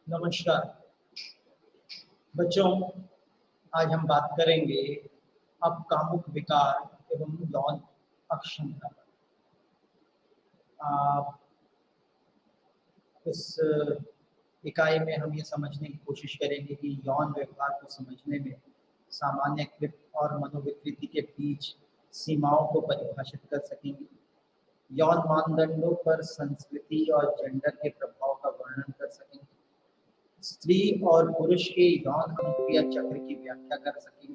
नमस्कार बच्चों, आज हम बात करेंगे अब कामुक विकार एवं यौन अक्षमता पर। इस इकाई में हम ये समझने की कोशिश करेंगे कि यौन व्यवहार को समझने में सामान्यकृत और मनोविकृति के बीच सीमाओं को परिभाषित कर सकेंगे। यौन मानदंडों पर संस्कृति और जेंडर के प्रभाव का वर्णन कर सकेंगे। स्त्री और पुरुष के यौन अनुक्रिया चक्र की व्याख्या कर सकेंगे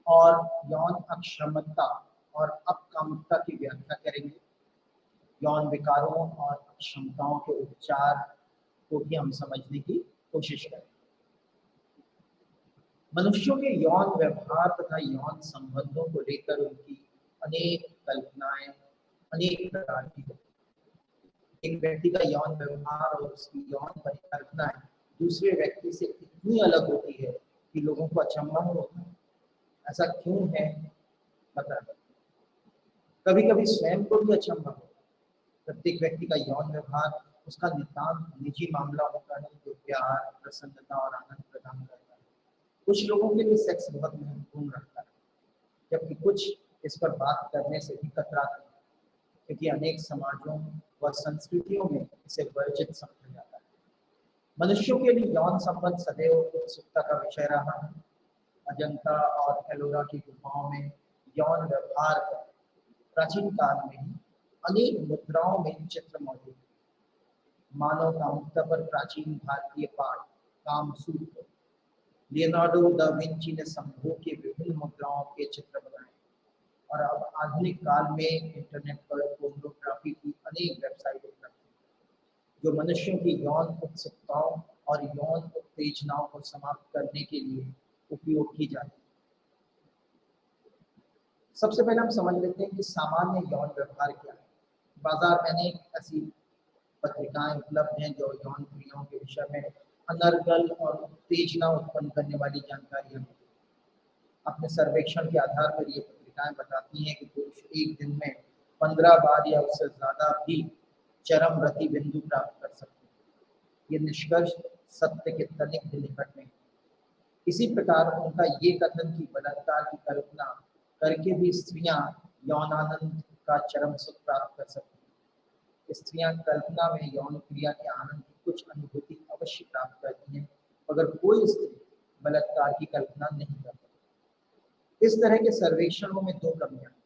और यौन अक्षमता और अकामुकता की व्याख्या करेंगे। यौन विकारों और अक्षमताओं के उपचार को भी हम समझने की कोशिश करेंगे। मनुष्यों के यौन व्यवहार तथा यौन संबंधों को लेकर उनकी अनेक कल्पनाएं अनेक प्रकार की होती हैं। एक व्यक्ति का यौन व्यवहार और उसकी यौन परिकल्पनाएं दूसरे व्यक्ति से इतनी अलग होती है कि लोगों को अचंभा होता है। ऐसा क्यों है पता नहीं। कभी कभी स्वयं को भी अचंभा होता है। प्रत्येक व्यक्ति का यौन व्यवहार उसका नितांत निजी मामला होता है जो प्यार, प्रसन्नता और आनंद प्रदान करता है। कुछ लोगों के लिए सेक्स बहुत महत्वपूर्ण रखता है, जबकि कुछ इस पर बात करने से भी कतराते हैं, क्योंकि अनेक समाजों व संस्कृतियों में इसे वर्जित समझा जाता है। मनुष्यों के लिए यौन संबंध सदैव उत्सुकता का विषय रहा है। अजंता और एलोरा की गुफाओं में यौन व्यवहार पर प्राचीन काल में ही अनेक मुद्राओं में चित्र मौजूद है। मानव कामुकता पर प्राचीन भारतीय पाठ कामसूत्र लियोनार्डो दा विंची ने संभोग के विभिन्न मुद्राओं के चित्र बनाए और अब आधुनिक काल में इंटरनेट पर पोर्नोग्राफी की अनेक वेबसाइट उपलब्ध हैं जो मनुष्यों की यौन उत्सुकताओं और यौन उत्तेजनाओं को समाप्त करने के लिए उपयोग की जाती है। सबसे पहले हम समझ लेते हैं कि सामान्य यौन व्यवहार क्या है। बाजार में अनेक ऐसी पत्रिकाएं उपलब्ध हैं जो यौन क्रियाओं के विषय में अनर्गल और उत्तेजना उत्पन्न करने वाली जानकारियां हैं। अपने सर्वेक्षण के आधार पर ये पत्रिकाएं बताती हैं कि पुरुष एक दिन में 15 बार या उससे ज्यादा भी चरम रति बिंदु प्राप्त कर सकते हैं। ये निष्कर्ष सत्य के तनिक भी निकट नहीं। इसी प्रकार उनका ये कथन कि बलात्कार की कल्पना करके भी स्त्रियां यौनानंद का चरम सुख प्राप्त कर सकती हैं। स्त्रियां कल्पना में यौन क्रिया के आनंद की कुछ अनुभूति अवश्य प्राप्त करती हैं, मगर कोई स्त्री बलात्कार की कल्पना नहीं कर सकती। इस तरह के सर्वेक्षणों में दो कमियां हैं।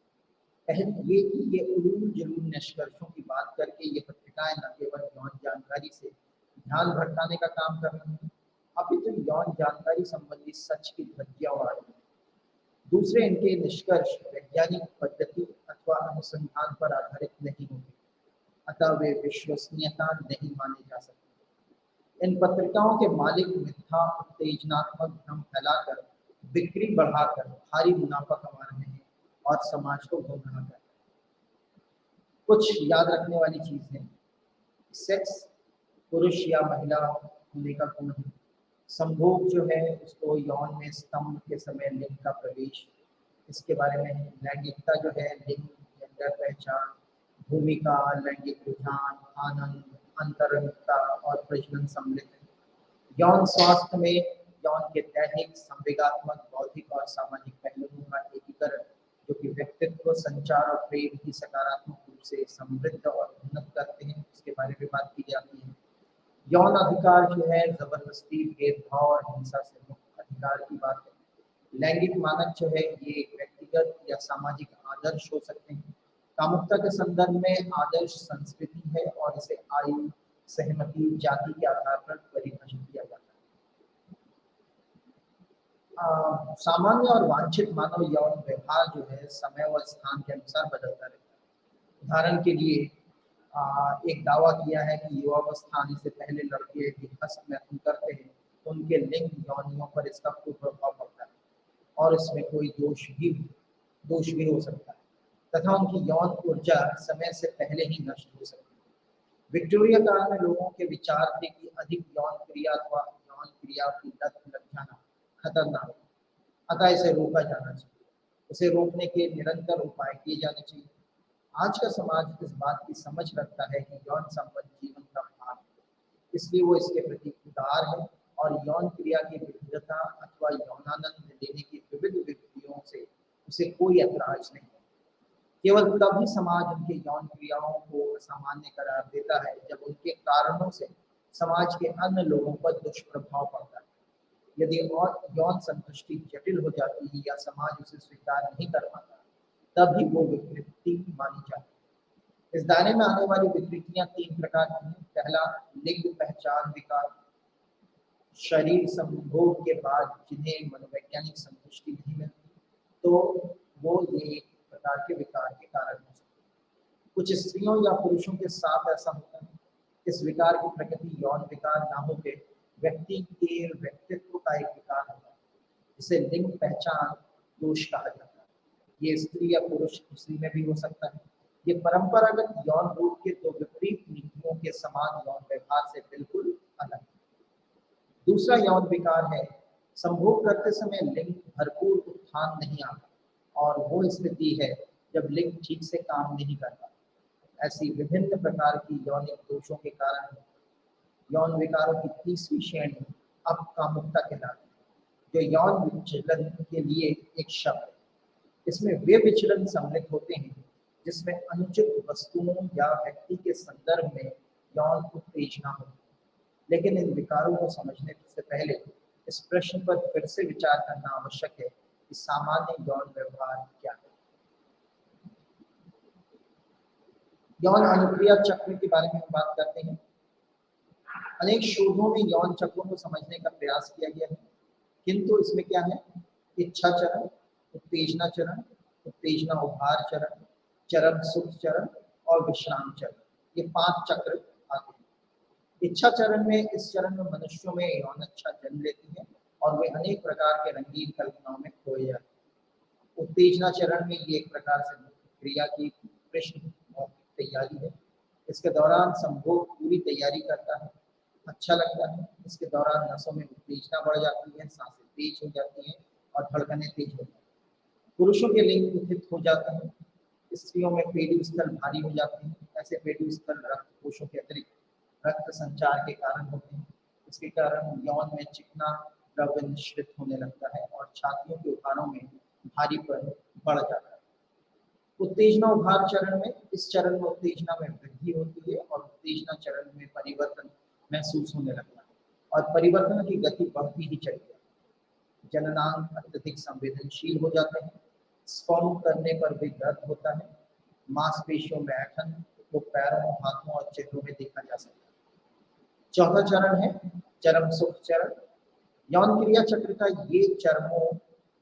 पहली ये कि ये उलूल जुलूल निष्कर्षों की बात करके ये पत्रिकाएं न केवल यौन जानकारी से ध्यान भटकाने का काम कर रही हैं, अपितु यौन जानकारी संबंधी सच की धज्जियां उड़ा रही हैं। दूसरे, इनके निष्कर्ष वैज्ञानिक पद्धति अथवा अनुसंधान पर आधारित नहीं होते, अतः वे विश्वसनीयता नहीं माने जा सकते। इन पत्रिकाओं के मालिक मिथ्या उत्तेजनात्मक भ्रम फैलाकर बिक्री बढ़ाकर भारी मुनाफा कमा रहे हैं और समाज को गुमराह कर रहे हैं। कुछ याद रखने वाली चीजें, सेक्स पुरुष या महिला होने का गुण है। संभोग जो है उसको यौन में स्तंभ के समय लिंग का प्रवेश, इसके बारे में। लैंगिकता जो है लिंग, जेंडर पहचान, भूमिका, लैंगिक रुझान, आनंद, अंतरंगता और प्रजनन सम्मिलित है। यौन स्वास्थ्य में यौन के दैहिक, संवेगात्मक, बौद्धिक और सामाजिक पहलुओं का एकीकरण जो कि व्यक्तित्व, संचार और प्रेम की सकारात्मक रूप से समृद्ध और उन्नत करते हैं, उसके बारे में बात की जाती है। यौन अधिकार जो है जबरदस्ती, भेदभाव और हिंसा से मुक्त अधिकार की बात है। लैंगिक मानक जो है ये एक व्यक्तिगत या सामाजिक आदर्श हो सकते हैं। कामुकता के संदर्भ में आदर्श संस्कृति है और इसे आयु, सहमति, जाति के आधार पर परिभाषित किया जाता है। सामान्य और वांछित मानव यौन व्यवहार जो है समय व स्थान के अनुसार बदलता रहता है। उदाहरण के लिए एक दावा किया है कि युवावस्था आने से पहले लड़के यदि हस्त मैथुन करते हैं तो उनके लिंग यौनियों पर इसका कुप्रभाव पड़ता है और इसमें कोई दोष भी हो सकता है तथा उनकी यौन ऊर्जा समय से पहले ही नष्ट हो सकती है। विक्टोरिया काल में लोगों के विचार थे कि अधिक यौन क्रिया अथवा यौन क्रिया की लत लग जाना खतरनाक है, अतः इसे रोका जाना चाहिए। इसे रोकने के निरंतर उपाय किए जाने चाहिए। आज का समाज इस बात की समझ रखता है कि यौन संबंध जीवन का भाग है, इसलिए वो इसके प्रति विकार है और यौन क्रिया की विविधता अथवा यौनानंद लेने की विविध विधियों से उसे कोई ऐतराज नहीं है। केवल तभी समाज उनके यौन क्रियाओं को असामान्य करार देता है जब उनके कारणों से समाज के अन्य लोगों पर दुष्प्रभाव पड़ता है। यदि और यौन संतुष्टि जटिल हो जाती है या समाज उसे स्वीकार नहीं कर पाता, तभी वो विकृति मानी जाती है। इस दायरे में आने वाली विकृतियां 3 प्रकार की हैं। पहला, लिंग पहचान विकार, शरीर संभोग के बाद जिन्हें मनोवैज्ञानिक संतुष्टि नहीं मिलती, तो वो ये एक प्रकार के विकार के कारण हो सकते हैं। कुछ स्त्रियों या पुरुषों के साथ ऐसा होता है। इस विकार की प्रकृति यौन विकार ना होकर व्यक्ति के व्यक्तित्व का एक विकार होता है, जिसे लिंग पहचान दोष कहा जाता है। ये स्त्री या पुरुष किसी में भी हो सकता है। ये परंपरागत यौन रूप के 2 विपरीत नीतियों के समान यौन व्यवहार से बिल्कुल अलग है। दूसरा यौन विकार है संभोग करते समय लिंग भरपूर उत्थान नहीं आता, और वो स्थिति है जब लिंग ठीक से काम नहीं करता। ऐसी विभिन्न प्रकार की यौनिक दोषों के कारण यौन विकारों की तीसरी श्रेणी अब कामुकता कहलाती है, जो यौन विचलन के लिए एक शब्द है। इसमें वे विचलन सम्मिलित होते हैं जिसमें अनुचित वस्तुओं या व्यक्ति के संदर्भ में यौन उत्तेजना होती है। लेकिन इन विकारों को समझने से पहले इस प्रश्न पर फिर से विचार करना आवश्यक है कि सामान्य यौन व्यवहार क्या है। यौन अनुक्रिया चक्र के बारे में हम बात करते हैं। अनेक शोधों में यौन चक्रों को समझने का प्रयास किया गया है, किंतु इसमें क्या है, इच्छा चरण, उत्तेजना चरण, उत्तेजना उभार चरण, चरम सुख चरण और विश्राम चरण, ये 5 चक्र आते हैं। इच्छा चरण में, इस चरण में मनुष्यों में यौन इच्छा जन्म लेती है और वे अनेक प्रकार के रंगीन कल्पनाओं में खोए जाते हैं। उत्तेजना चरण में ये एक प्रकार से क्रिया की प्रश्न तैयारी है। इसके दौरान संभोग पूरी तैयारी करता है, अच्छा लगता है। इसके दौरान नसों में उत्तेजना बढ़ जाती है, सांसें तेज हो जाती हैं और धड़कनें तेज हो जाती हैं। पुरुषों के लिंग उत्थित हो जाते हैं, स्त्रियों में पेडू स्थल भारी हो जाते हैं। ऐसे पेडू स्थल रक्त कोशों के अतिरिक्त रक्त संचार के कारण होते हैं। इसके कारण यौन में चिकना द्रव्य निश्रित होने लगता है और छातियों के उभारों में भारीपन बढ़ जाता है। उत्तेजना उभार चरण में, इस चरण में उत्तेजना में वृद्धि होती है और उत्तेजना चरण में परिवर्तन महसूस होने लगता है और परिवर्तन की गति बढ़ती ही चलती है। जननांग अत्यधिक संवेदनशील हो जाते हैं। स्पर्म करने पर भी दर्द होता है। मांसपेशियों में ऐंठन तो पैरों, हाथों और चेहरों में देखा जा सकता है। चौथा चरण है चरम सुख चरण। यौन क्रिया चक्र का ये चरमों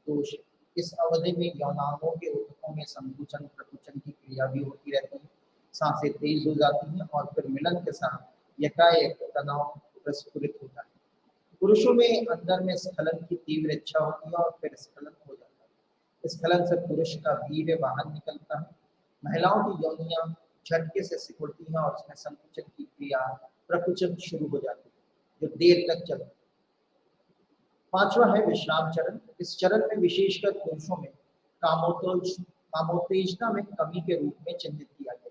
दोष है। इस अवधि में यौनांगों के ऊतकों में संकुचन प्रकुचन की क्रिया भी होती रहती है। सांसें तेज हो जाती हैं और फिर मिलन के साथ एकाएक तनाव प्रस्फुरित होता है। पुरुषों में अंदर में स्खलन की तीव्र इच्छा होती है और फिर स्खलन हो जाता है। स्खलन से पुरुष का वीर्य बाहर निकलता है। महिलाओं की योनियां झटके से सिकुड़ती हैं और उसमें संकुचन की क्रिया प्रकुचन शुरू हो जाती है, जो देर तक चलती है। पांचवा है विश्राम चरण। इस चरण में विशेषकर पुरुषों में कामोत्तेजना में कमी के रूप में चिन्हित किया गया।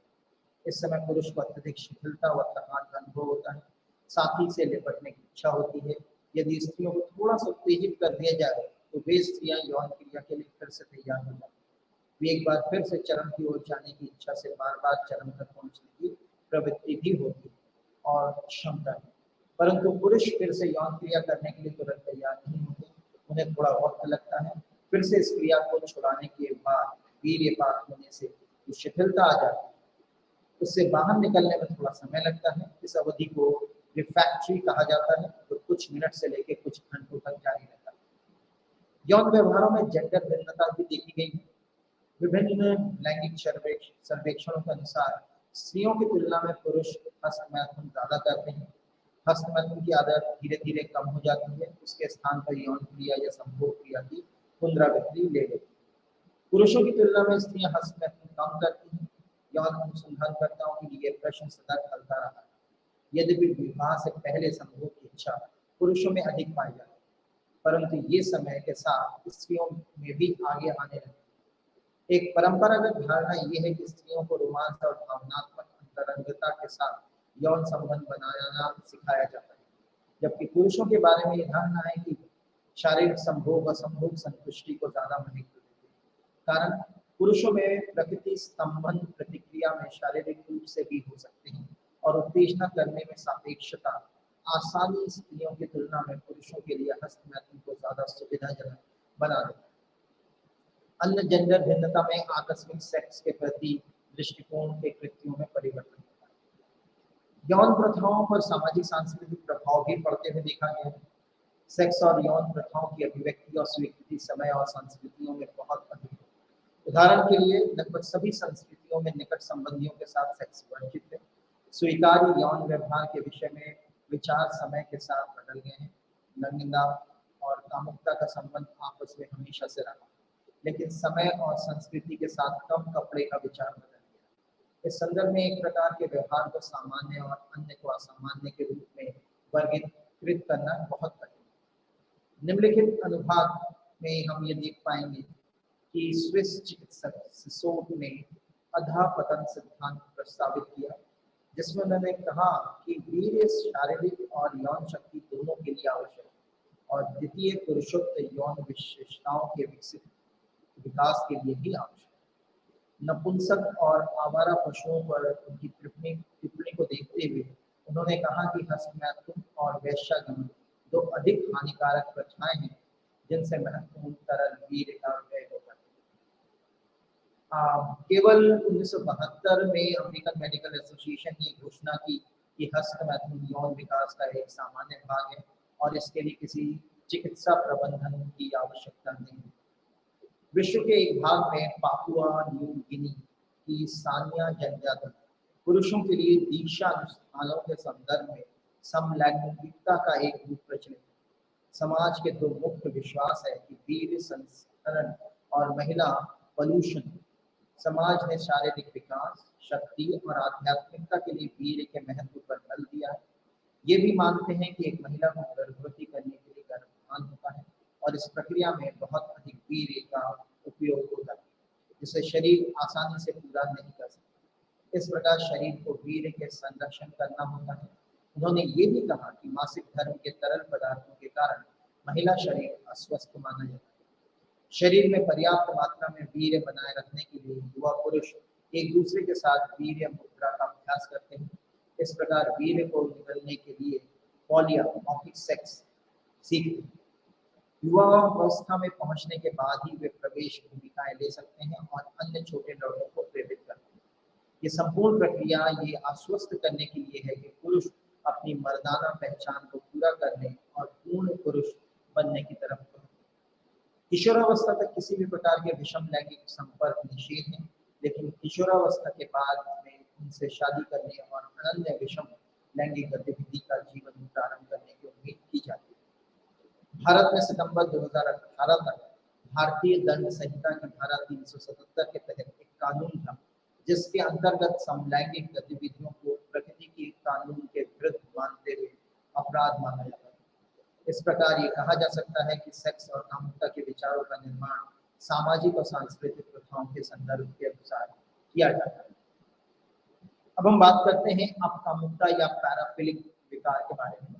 इस समय पुरुष को अत्यधिक शिथिलता व थकान का अनुभव होता है, साथी से लिपटने की इच्छा होती है। यदि स्त्रियों को थोड़ा सा उत्तेजित कर दिया जाए तो वे स्त्रियां यौन क्रिया के लिए फिर से तैयार हो जाती हैं। वे एक बार फिर से चरण की ओर जाने की इच्छा से बार बार चरण तक पहुंचने की प्रवृत्ति भी होती है और क्षमता है। परंतु पुरुष फिर से यौन क्रिया करने के लिए तुरंत तैयार नहीं होते। उन्हें थोड़ा वक्त लगता है। फिर से इस क्रिया को छुड़ाने के बाद वीर्यपात होने से जो शिथिलता आ जाती है, उससे बाहर निकलने में थोड़ा समय लगता है। इस अवधि को रिफ्रैक्टरी कहा जाता है, जो कुछ मिनट से लेकर कुछ घंटों तक जारी रहता है। यौन व्यवहारों में जेंडर भिन्नता भी देखी गई है। विभिन्न लैंगिक सर्वेक्षणों के अनुसार स्त्रियों की तुलना में पुरुष हस्तमैथुन ज्यादा करते हैं। हस्तमैथुन की आदत धीरे धीरे कम हो जाती है। उसके स्थान पर यौन क्रिया या संभोग क्रिया की पुनरावृत्ति ले लेती है। पुरुषों की तुलना में स्त्रियां हस्तमैथुन कम करती हैं। यौन अनुसंधानकर्ताओं के लिए प्रश्न सदा चलता रहा है। यद्यपि विवाह से पहले संभोग की इच्छा पुरुषों में अधिक पाई जाती है, परंतु ये समय के साथ स्त्रियों में भी आगे आने लगी। एक परंपरागत धारणा यह है कि स्त्रियों को रोमांस और भावनात्मक अंतरंगता के साथ यौन संबंध बनाना सिखाया जाता है। जबकि पुरुषों के बारे में ये धारणा है कि शारीरिक संभोग असंभोग संतुष्टि को ज्यादा महत्व देते हैं। कारण पुरुषों में प्रकृति संबंध प्रतिक्रिया में शारीरिक रूप से भी हो सकते हैं और उत्तेजना करने में सापेक्षता आसानी स्त्रियों की तुलना में पुरुषों के लिए हस्तमैथुन को ज्यादा सुविधाजनक बना देता है। अन्य जेंडर भिन्नता में आकस्मिक सेक्स के प्रति दृष्टिकोण के कृत्यों में परिवर्तन होता है। यौन प्रथाओं पर सामाजिक सांस्कृतिक प्रभाव भी पड़ते हुए देखा गया है। सेक्स और यौन प्रथाओं की अभिव्यक्ति और स्वीकृति समय और संस्कृतियों में बहुत अधिक है। उदाहरण के लिए लगभग सभी संस्कृतियों में निकट संबंधियों के साथ सेक्स वर्जित है। स्वीकार्य यौन व्यवहार के विषय में विचार समय के साथ बदल गए हैं। लिंगता और कामुकता का संबंध आपस में हमेशा से रहा, लेकिन समय और संस्कृति के साथ कम कपड़े का विचार बदल गया। इस संदर्भ में एक प्रकार के व्यवहार को सामान्य और अन्य को असामान्य के रूप में वर्गीकृत करना बहुत कठिन है। निम्नलिखित अनुभाग में हम ये देख पाएंगे कि स्विस चिकित्सक सिसोट ने अधःपतन सिद्धांत प्रस्तावित किया, जिसमें उन्होंने कहा कि वीर्य शारीरिक और यौन शक्ति दोनों के लिए आवश्यक है और द्वितीय पुरुषोक्त यौन विशेषताओं के विकसित विकास के लिए भी आवश्यक है। नपुंसक और आवारा पशुओं पर उनकी टिप्पणी को देखते हुए उन्होंने कहा कि हस्तमैथुन और वेश्यागमन दो अधिक हानिकारक प्रथाएं हैं जिनसे महत्वपूर्ण तरल वीर्य का व्यय होता है। केवल 1972 में अमेरिकन मेडिकल एसोसिएशन ने घोषणा की कि हस्तमैथुन यौन विकास का एक सामान्य भाग है और इसके लिए किसी चिकित्सा प्रबंधन की आवश्यकता नहीं है। विश्व के एक भाग में पापुआ न्यू गिनी की सानिया जनजाति पुरुषों के लिए दीक्षा अनुष्ठानों के संदर्भ में समलैंगिकता का एक रूप प्रचलित है। समाज के दो मुख्य विश्वास है कि वीर्य संस्करण और महिला पॉल्यूशन। समाज ने शारीरिक विकास, शक्ति और आध्यात्मिकता के लिए वीर्य के महत्व पर बल दिया है। ये भी मानते हैं कि एक महिला को गर्भवती करने के लिए गर्भाधान होता है और इस प्रक्रिया में बहुत अधिक वीर्य का उपयोग होता है, जिसे शरीर आसानी से पूरा नहीं कर सकता। इस प्रकार शरीर को वीर्य के संरक्षण करना होता है। उन्होंने ये भी कहा कि मासिक धर्म के तरल पदार्थों के कारण महिला शरीर अस्वस्थ माना जाता है। शरीर में पर्याप्त मात्रा में वीर्य बनाए रखने के लिए युवा पुरुष एक दूसरे के साथ वीर्य मुद्रा का अभ्यास करते हैं। इस प्रकार वीर्य को निगलने के लिए पॉलीमॉर्फिक सेक्स सीखते हैं। युवा अवस्था में पहुंचने के बाद ही वे प्रवेश भूमिकाएं ले सकते हैं और अन्य छोटे लड़कों को प्रेरित करते हैं। ये संपूर्ण प्रक्रिया ये आश्वस्त करने के लिए है कि पुरुष अपनी मर्दाना पहचान को पूरा करने और पूर्ण पुरुष बनने की तरफ बढ़े। किशोरावस्था तक किसी भी प्रकार के विषम लैंगिक संपर्क निषेध है, लेकिन किशोरावस्था के बाद में उनसे शादी करने और अनन्य विषम लैंगिक गतिविधि का जीवन प्रारंभ करने की उम्मीद की जाती है। भारत में सितंबर 2018 तक भारतीय दंड संहिता की धारा 377 के तहत एक कानून था, जिसके अंतर्गत समलैंगिक गतिविधियों को प्रकृति के कानून के विरुद्ध मानते हुए अपराध माना जाता है। इस प्रकार ये कहा जा सकता है कि सेक्स और कामुकता के विचारों का निर्माण सामाजिक और सांस्कृतिक प्रथाओं के संदर्भ के अनुसार किया जाता है। अब हम बात करते हैं अपकामुकता या पैराफिलिक विकार के बारे में।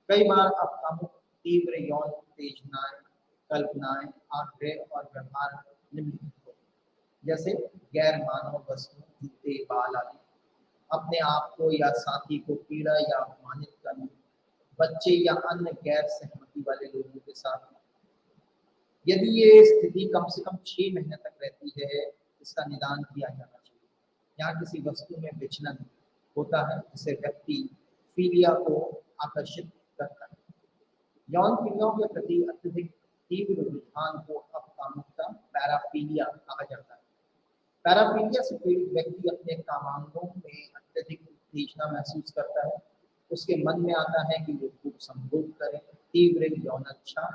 कई बार अपकामुक तीव्र यौन उत्तेजनाएं, कल्पनाएं, आग्रह और व्यवहार निम्नलिखित हो, जैसे गैर मानव वस्तु, जूते, बाल आदि, अपने आप को या साथी को पीड़ा या अपमानित करना, बच्चे या अन्य गैर सहमति वाले लोगों के साथ। यदि ये स्थिति कम से कम 6 महीने तक रहती है, इसका निदान किया जाना चाहिए। यहाँ किसी वस्तु में विचलन होता है जिसे व्यक्ति फीलिया को आकर्षित करता है। यौन क्रियाओं के प्रति अत्यधिक तीव्र रुझान को अपकामुकता पैराफीलिया कहा जाता है। पैराफीलिया से पीड़ित व्यक्ति अपने कामांगों में अत्यधिक उत्तेजना महसूस करता है। उसके मन में आता है कि वो खूब संभोग करे, तीव्र यौनच्छा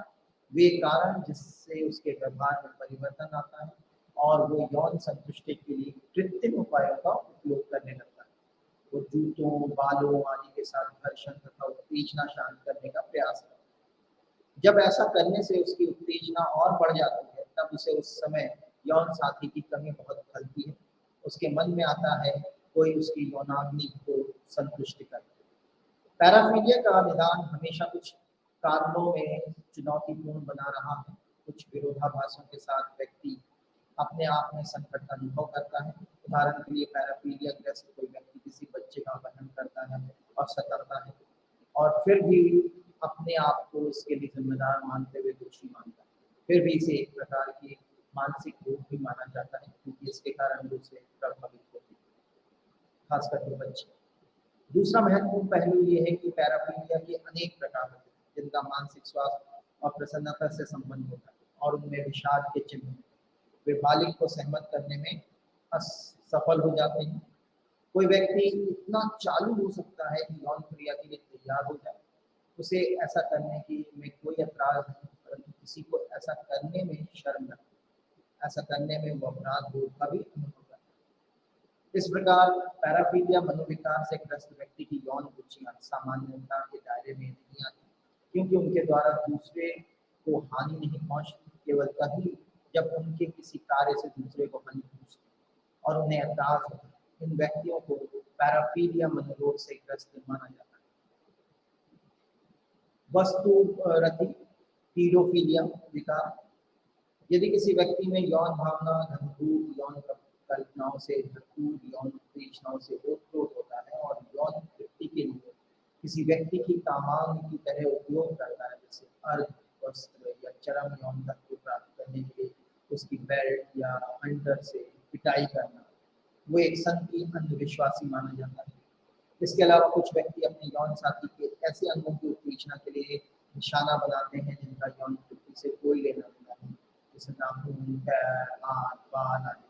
वे कारण जिससे उसके व्यवहार में परिवर्तन आता है और वो यौन संतुष्टि के लिए कृत्रिम उपायों का उपयोग करने लगता है। वो जूतों, बालों आदि के साथ घर्षण तथा उत्तेजना शांत करने का प्रयास करता है। जब ऐसा करने से उसकी उत्तेजना और बढ़ जाती है, तब उसे उस समय यौन साथी की कमी बहुत खलती है। उसके मन में आता है कोई उसकी यौनाग्नि को संतुष्ट करे। पैराफीलिया का निदान हमेशा कुछ कारणों में चुनौतीपूर्ण बना रहा है। कुछ विरोधाभासों के साथ व्यक्ति अपने आप में संकट का अनुभव करता है। उदाहरण के लिए पैराफीलिया ग्रस्त कोई व्यक्ति किसी बच्चे का अपहरण करता है और सताता है और फिर भी अपने आप को इसके लिए जिम्मेदार मानते हुए दोषी मानता है। फिर भी इसे एक प्रकार की मानसिक रोग भी माना जाता है क्योंकि इसके कारण दूसरे प्रभावित होते हैं, खासकर के बच्चे। दूसरा महत्वपूर्ण पहलू ये है कि पैराफीलिया के अनेक प्रकार होते हैं जिनका मानसिक स्वास्थ्य और प्रसन्नता से संबंध होता है और उनमें विषाद के चिन्ह होते हैं। वे बालिग को सहमत करने में असफल हो जाते हैं। कोई व्यक्ति इतना चालू हो सकता है कि यौन क्रिया के लिए तैयार हो जाए, उसे ऐसा करने की में कोई ऐतराज नहीं, परंतु किसी को ऐसा करने में शर्म लगती है, ऐसा करने में वो अपराध बोध का भी अनुभव करता है। इस प्रकार पैराफीलिया मनोविकार से ग्रस्त व्यक्ति की यौन रुचियां सामान्यता के दायरे में नहीं आती क्योंकि उनके द्वारा दूसरे को हानि नहीं पहुंचती, केवल तभी जब उनके किसी कार्य से दूसरे को हानि पहुंचती और उन्हें एहसास होता है। इन व्यक्तियों को पैराफीलिया मनोरोग से ग्रस्त माना जाता है। वस्तु रति पीडोफीलिया विकार, यदि किसी व्यक्ति में यौन भावना, घनघोर यौन कल्पनाओं से भरपूर यौन उत्तेजनाओं से ओतप्रोत होता है और यौन तृप्ति के लिए किसी व्यक्ति की कामांग की तरह उपयोग करता है, जैसे अर्ध वस्त्र या चरम यौन तक को प्राप्त करने के लिए उसकी बेल्ट या अंडर से पिटाई करना, वो एक संकीर्ण अंधविश्वासी माना जाता है। इसके अलावा कुछ व्यक्ति अपने यौन साथी के ऐसे अंगों की उत्तेजना के लिए निशाना बनाते हैं जिनका यौन तृप्ति से कोई लेना देना नहीं, जैसे नाखून, पैर, हाथ, बाल आदि,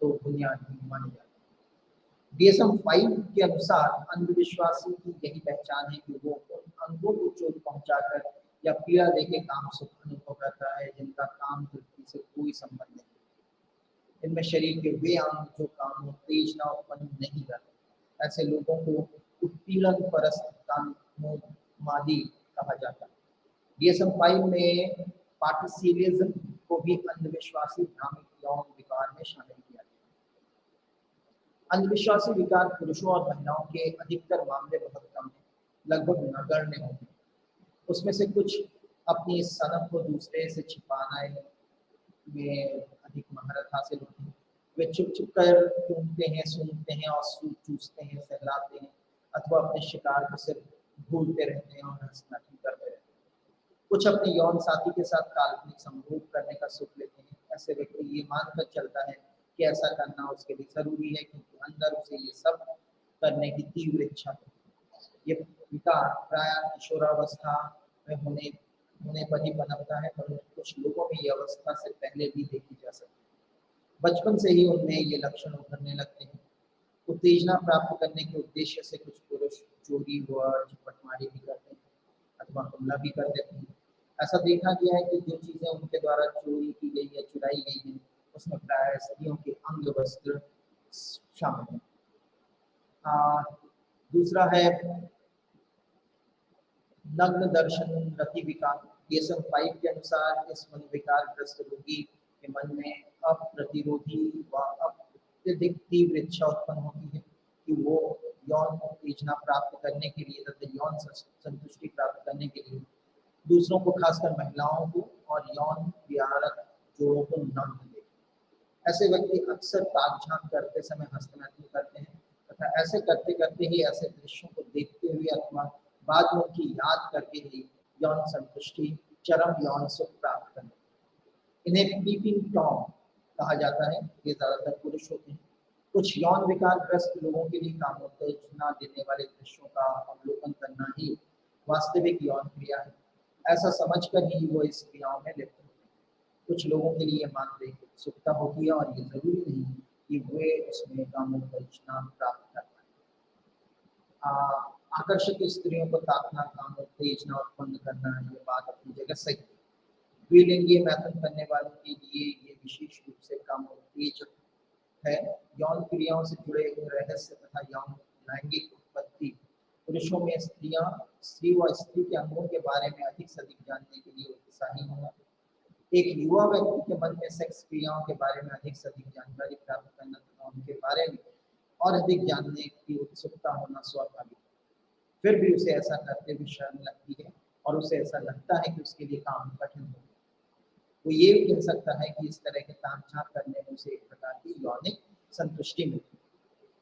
तो बुनियादी माने जाते हैं। DSM-5 के अनुसार अंधविश्वासी की यही पहचान है कि वो उन अंगों को चोट पहुंचाकर या पीड़ा देकर काम सुख अनुभव करता है जिनका काम तृप्ति से कोई संबंध नहीं। इनमें शरीर के वे अंग जो काम उत्तेजना उत्पन्न नहीं करते, ऐसे लोगों को उत्पीड़न परस्त कामोन्मादी कहा जाता है। DSM-5 में पार्टिसिलिज्म को भी अंधविश्वासी भ्रामिक यौन विकार में शामिल किया गया। अंधविश्वासी विकार पुरुषों और महिलाओं के अधिकतर मामले बहुत कम हैं, लगभग नगण्य होते हैं। उसमें से कुछ अपनी सनक को दूसरे से छिपाने में अधिक महारत हासिल होती है। वे चुप चुप कर घूमते हैं, सूंघते हैं और सूट चूसते हैं, सहलाते हैं अथवा अपने शिकार को सिर्फ भूलते रहते हैं और हंसना करते रहते हैं। कुछ अपने यौन साथी के साथ काल्पनिक संभोग करने का सुख लेते हैं। ऐसे व्यक्ति ये मानकर चलता है कि ऐसा करना उसके लिए जरूरी है क्योंकि अंदर उसे ये सब करने की तीव्र इच्छा है। ये विकार प्रायः किशोरावस्था में होने पर ही पनपता है, पर कुछ लोगों में ये अवस्था से पहले भी देखी जा सकती है। बचपन से ही उनमें ये लक्षण उभरने लगते हैं। उत्तेजना प्राप्त करने के उद्देश्य से कुछ पुरुष चोरी व झपटमारी भी करते हैं अथवा हमला भी कर देते हैं। ऐसा देखा गया है कि जो चीजें उनके द्वारा चोरी की गई या चुराई गई हैं उसमें प्राय स्त्रियों के अंग वस्त्र शामिल है। दूसरा है नग्न दर्शन रति विकार। DSM-5 के अनुसार इस मनोविकार ग्रस्त रोगी के मन में अप्रतिरोधी व अत्यधिक तीव्र इच्छा उत्पन्न होती है कि वो यौन उत्तेजना प्राप्त करने के लिए तथा यौन संतुष्टि प्राप्त करने के लिए दूसरों को, खासकर महिलाओं को और यौन विहारक जोड़ों को नग्न देखें। ऐसे व्यक्ति अक्सर ताक-झांक करते समय हस्तमैथुन करते हैं तथा ऐसे करते करते ही ऐसे दृश्यों को देखते हुए अथवा बाद में उनकी याद करके ही यौन संतुष्टि, चरम यौन सुख प्राप्त करते हैं। इन्हें पीपिंग टॉम कहा जाता है। ये ज्यादातर पुरुष होते हैं। कुछ यौन विकार ग्रस्त लोगों के लिए कामोत्तेजना देने वाले दृश्यों का अवलोकन करना ही वास्तविक यौन क्रिया है, ऐसा समझकर ही वो इस क्रियाओं में लिप्त होते हैं। कुछ लोगों के लिए मात्र एक उत्सुकता होती है और ये जरूरी नहीं कि वे उसमें कामोत्तेजना प्राप्त कर पाए। आकर्षक स्त्रियों को ताकना, कामोत्तेजना उत्पन्न करना, ये बात अपनी जगह सही है। द्विलिंगीय मैथुन करने वालों के लिए ये विशेष रूप से कामोत्तेजक है। यौन क्रियाओं से जुड़े रहस्य तथा यौन लैंगिक उत्पत्ति पुरुषों में स्त्री व स्त्री के अंगों के बारे में अधिक से अधिक जानने के लिए उत्साही होना, एक युवा व्यक्ति के मन में सेक्स क्रियाओं के बारे में अधिक से अधिक जानकारी प्राप्त करना तथा उनके बारे में और अधिक जानने की उत्सुकता होना स्वाभाविक है। फिर भी उसे ऐसा करते हुए शर्म लगती है और उसे ऐसा लगता है कि उसके लिए काम कठिन हो। वो ये भी कह सकता है कि इस तरह के तामझाम करने में उसे एक प्रकार की यौनिक संतुष्टि मिलती है।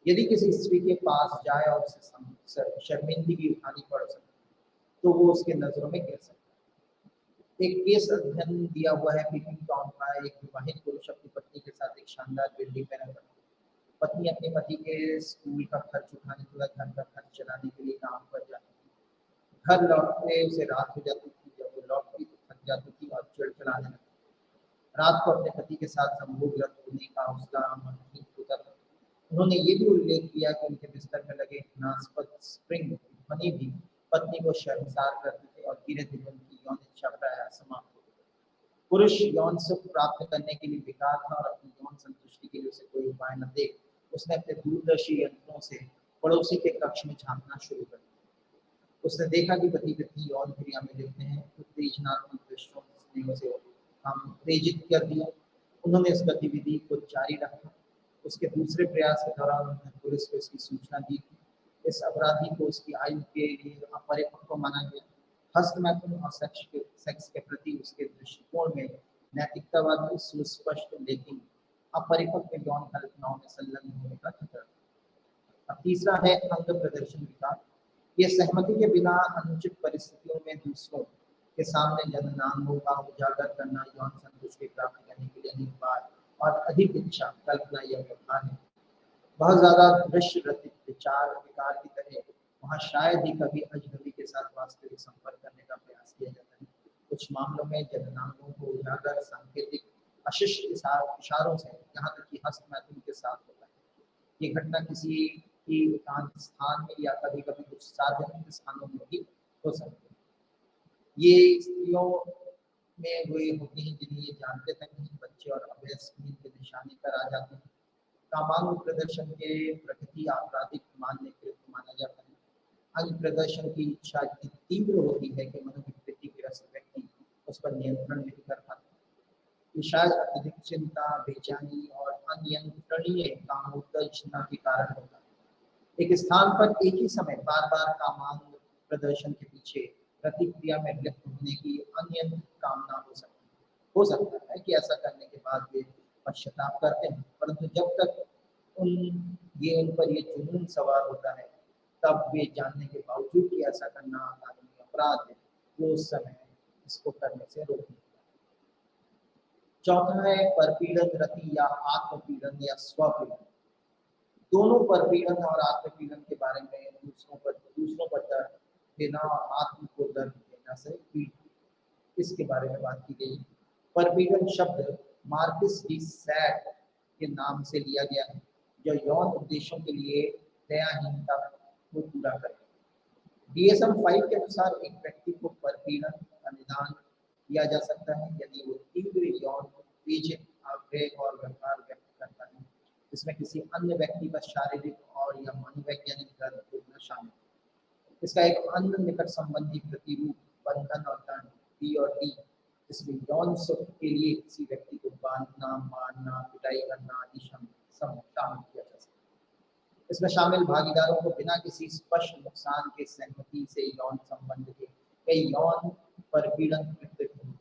यदि किसी स्त्री के पास जाए और उसे शर्मिंदगी उठानी पड़ सके तो वो उसके नजरों में गिर सकता है। एक केस अध्ययन दिया हुआ है पीकिंग टाउन का। एक विवाहित पुरुष अपनी पत्नी के साथ एक शानदार बिल्डिंग में रहता है। पत्नी अपने पति के स्कूल का खर्च उठाने के बाद घर का खर्च चलाने के लिए काम पर जाती है। घर लौटते उसे रात हो जाती थी। जब वो लौटती तो थक जाती थी और चिड़चिड़ाने लगती। रात को अपने पति के साथ संभोग होने का उसका मन नहीं होता था। उन्होंने ये भी उल्लेख किया कि उनके बिस्तर में लगे नास्पत स्प्रिंग ध्वनि भी पत्नी को शर्मसार करते थे और धीरे धीरे उनकी यौन इच्छा प्राय समाप्त हो गई। पुरुष यौन सुख प्राप्त करने के लिए बेकार था और अपनी यौन संतुष्टि के लिए उसे कोई उपाय न देख उसने अपने दूरदर्शी यंत्रों से पड़ोसी के कक्ष में झांकना शुरू कर दिया। उसने देखा कि पति पत्नी यौन क्रिया में लिप्त हैं। उत्तेजनात्मक दृश्यों ने उसे काम उत्तेजित कर दिया। उन्होंने इस गतिविधि को जारी रखा। उसके दूसरे प्रयास के दौरान उन्होंने पुलिस को इसकी सूचना दी। इस अपराधी को उसकी आयु के लिए अपरिपक्व माना गया। हस्तमैथुन और सेक्स के प्रति उसके दृष्टिकोण में नैतिकतावादी सुस्पष्ट लेकिन अपरिपक्व यौन कल्पनाओं में संलग्न होने का खतरा। अब तीसरा है अंग प्रदर्शन विकार। ये सहमति के बिना अनुचित परिस्थितियों में दूसरों के सामने जननांगों का उजागर करना यौन संतुष्टि प्राप्त करने के लिए अनेक बार और अधिक इच्छा कल्पना या व्यवहार है। बहुत ज्यादा दृश्य रतिक विचार विकार की तरह वहाँ शायद ही कभी अजनबी के साथ वास्तविक संपर्क करने का प्रयास किया जाता है। कुछ मामलों में जननांगों को उजागर सांकेतिक अशिष्ट इशारों से यहाँ तक कि हस्तमैथुन के साथ होता है। ये घटना किसी की एकांत स्थान में या कभी कभी कुछ सार्वजनिक स्थानों में भी हो सकती है। ये स्त्रियों में वे होती हैं जिन्हें ये जानते तक नहीं बच्चे और अवयस्क के निशाने पर आ जाते हैं। कामांग प्रदर्शन के प्रकृति आपराधिक मान्यकृत माना जाता है। अंग प्रदर्शन की इच्छा इतनी तीव्र होती है कि मनोविकृतिग्रस्त व्यक्ति उस पर नियंत्रण नहीं कर पाता। ये शायद अत्यधिक चिंता बेचैनी और अनियंत्रणीय कामोत्तेजना के कारण होता है। एक स्थान पर एक ही समय बार बार कामांग प्रदर्शन के पीछे प्रतिक्रिया में लिप्त होने की अनियंत्रित कामना हो सकता है कि ऐसा करने के बाद वे पश्चाताप करते हैं, परंतु जब तक उन पर ये जुनून सवार होता है तब वे जानने के बावजूद कि ऐसा करना कानूनी अपराध है वो उस समय इसको करने से रोकते हैं। चौथा है परपीड़न रति या आत्मपीड़न या स्वपीड़न। दोनों परपीड़न और आत्मपीड़न के बारे में दूसरों पर दर्द देना और आत्म को दर्द देना से पीड़ित इसके बारे में बात की गई। परपीड़न शब्द मार्कस डी सैड के नाम से लिया गया है जो यौन उद्देश्यों के लिए दयाहीनता को पूरा करे। DSM-5 के अनुसार एक व्यक्ति को परपीड़न का निदान किया जा सकता है यदि वो तीव्र यौन उत्तेजित आग्रह और व्यवहार व्यक्त करता है जिसमें किसी अन्य व्यक्ति का शारीरिक और या मनोवैज्ञानिक दर्द भोगना शामिल है। इसका एक अन्य निकट संबंधी प्रतिरूप बंधन और दंड D और D जिसमें यौन सुख के लिए किसी व्यक्ति को बांधना मारना पिटाई करना आदि शामिल किया जा सकता है। इसमें शामिल भागीदारों को बिना किसी स्पष्ट नुकसान के सहमति से यौन संबंध के कई यौन परपीड़न कृत्य होते हैं।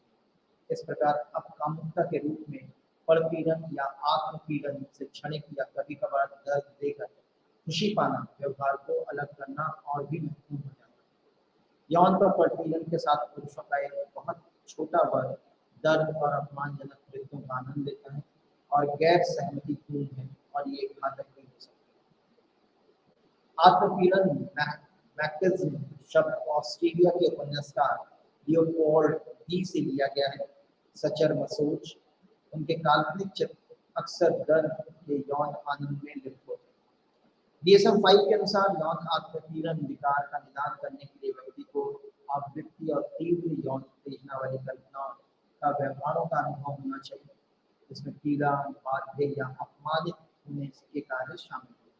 इस प्रकार अपकामुकता के रूप में परपीड़न या आत्मपीड़न से क्षणिक या कभी कभार दर्द देकर खुशी पाना व्यवहार को अलग करना और भी महत्वपूर्ण हो जाता है। यौन पर परपीड़न के साथ पुरुषों का एक बहुत छोटा वर्ग दर्द और अपमानजनक कृत्यों का आनंद लेता है और गैर सहमतिपूर्ण है और ये घातक भी हो सकता है। आत्मपीड़न मैकेज्म शब्द ऑस्ट्रेलिया के उपन्यासकार लियोपोल्ड डी से लिया गया है। सचर मसोच उनके काल्पनिक चित्र अक्सर दर्द के यौन आनंद में लिप्त होते हैं। DSM-5 के अनुसार यौन आत्मपीड़न विकार का निदान करने के लिए व्यक्ति को आवृत्ति और तीव्र यौन उत्तेजना वाली कल्पनाओं का व्यवहारों का अनुभव होना चाहिए जिसमें पीड़ा बाध्य या अपमानित होने के कार्य शामिल हैं।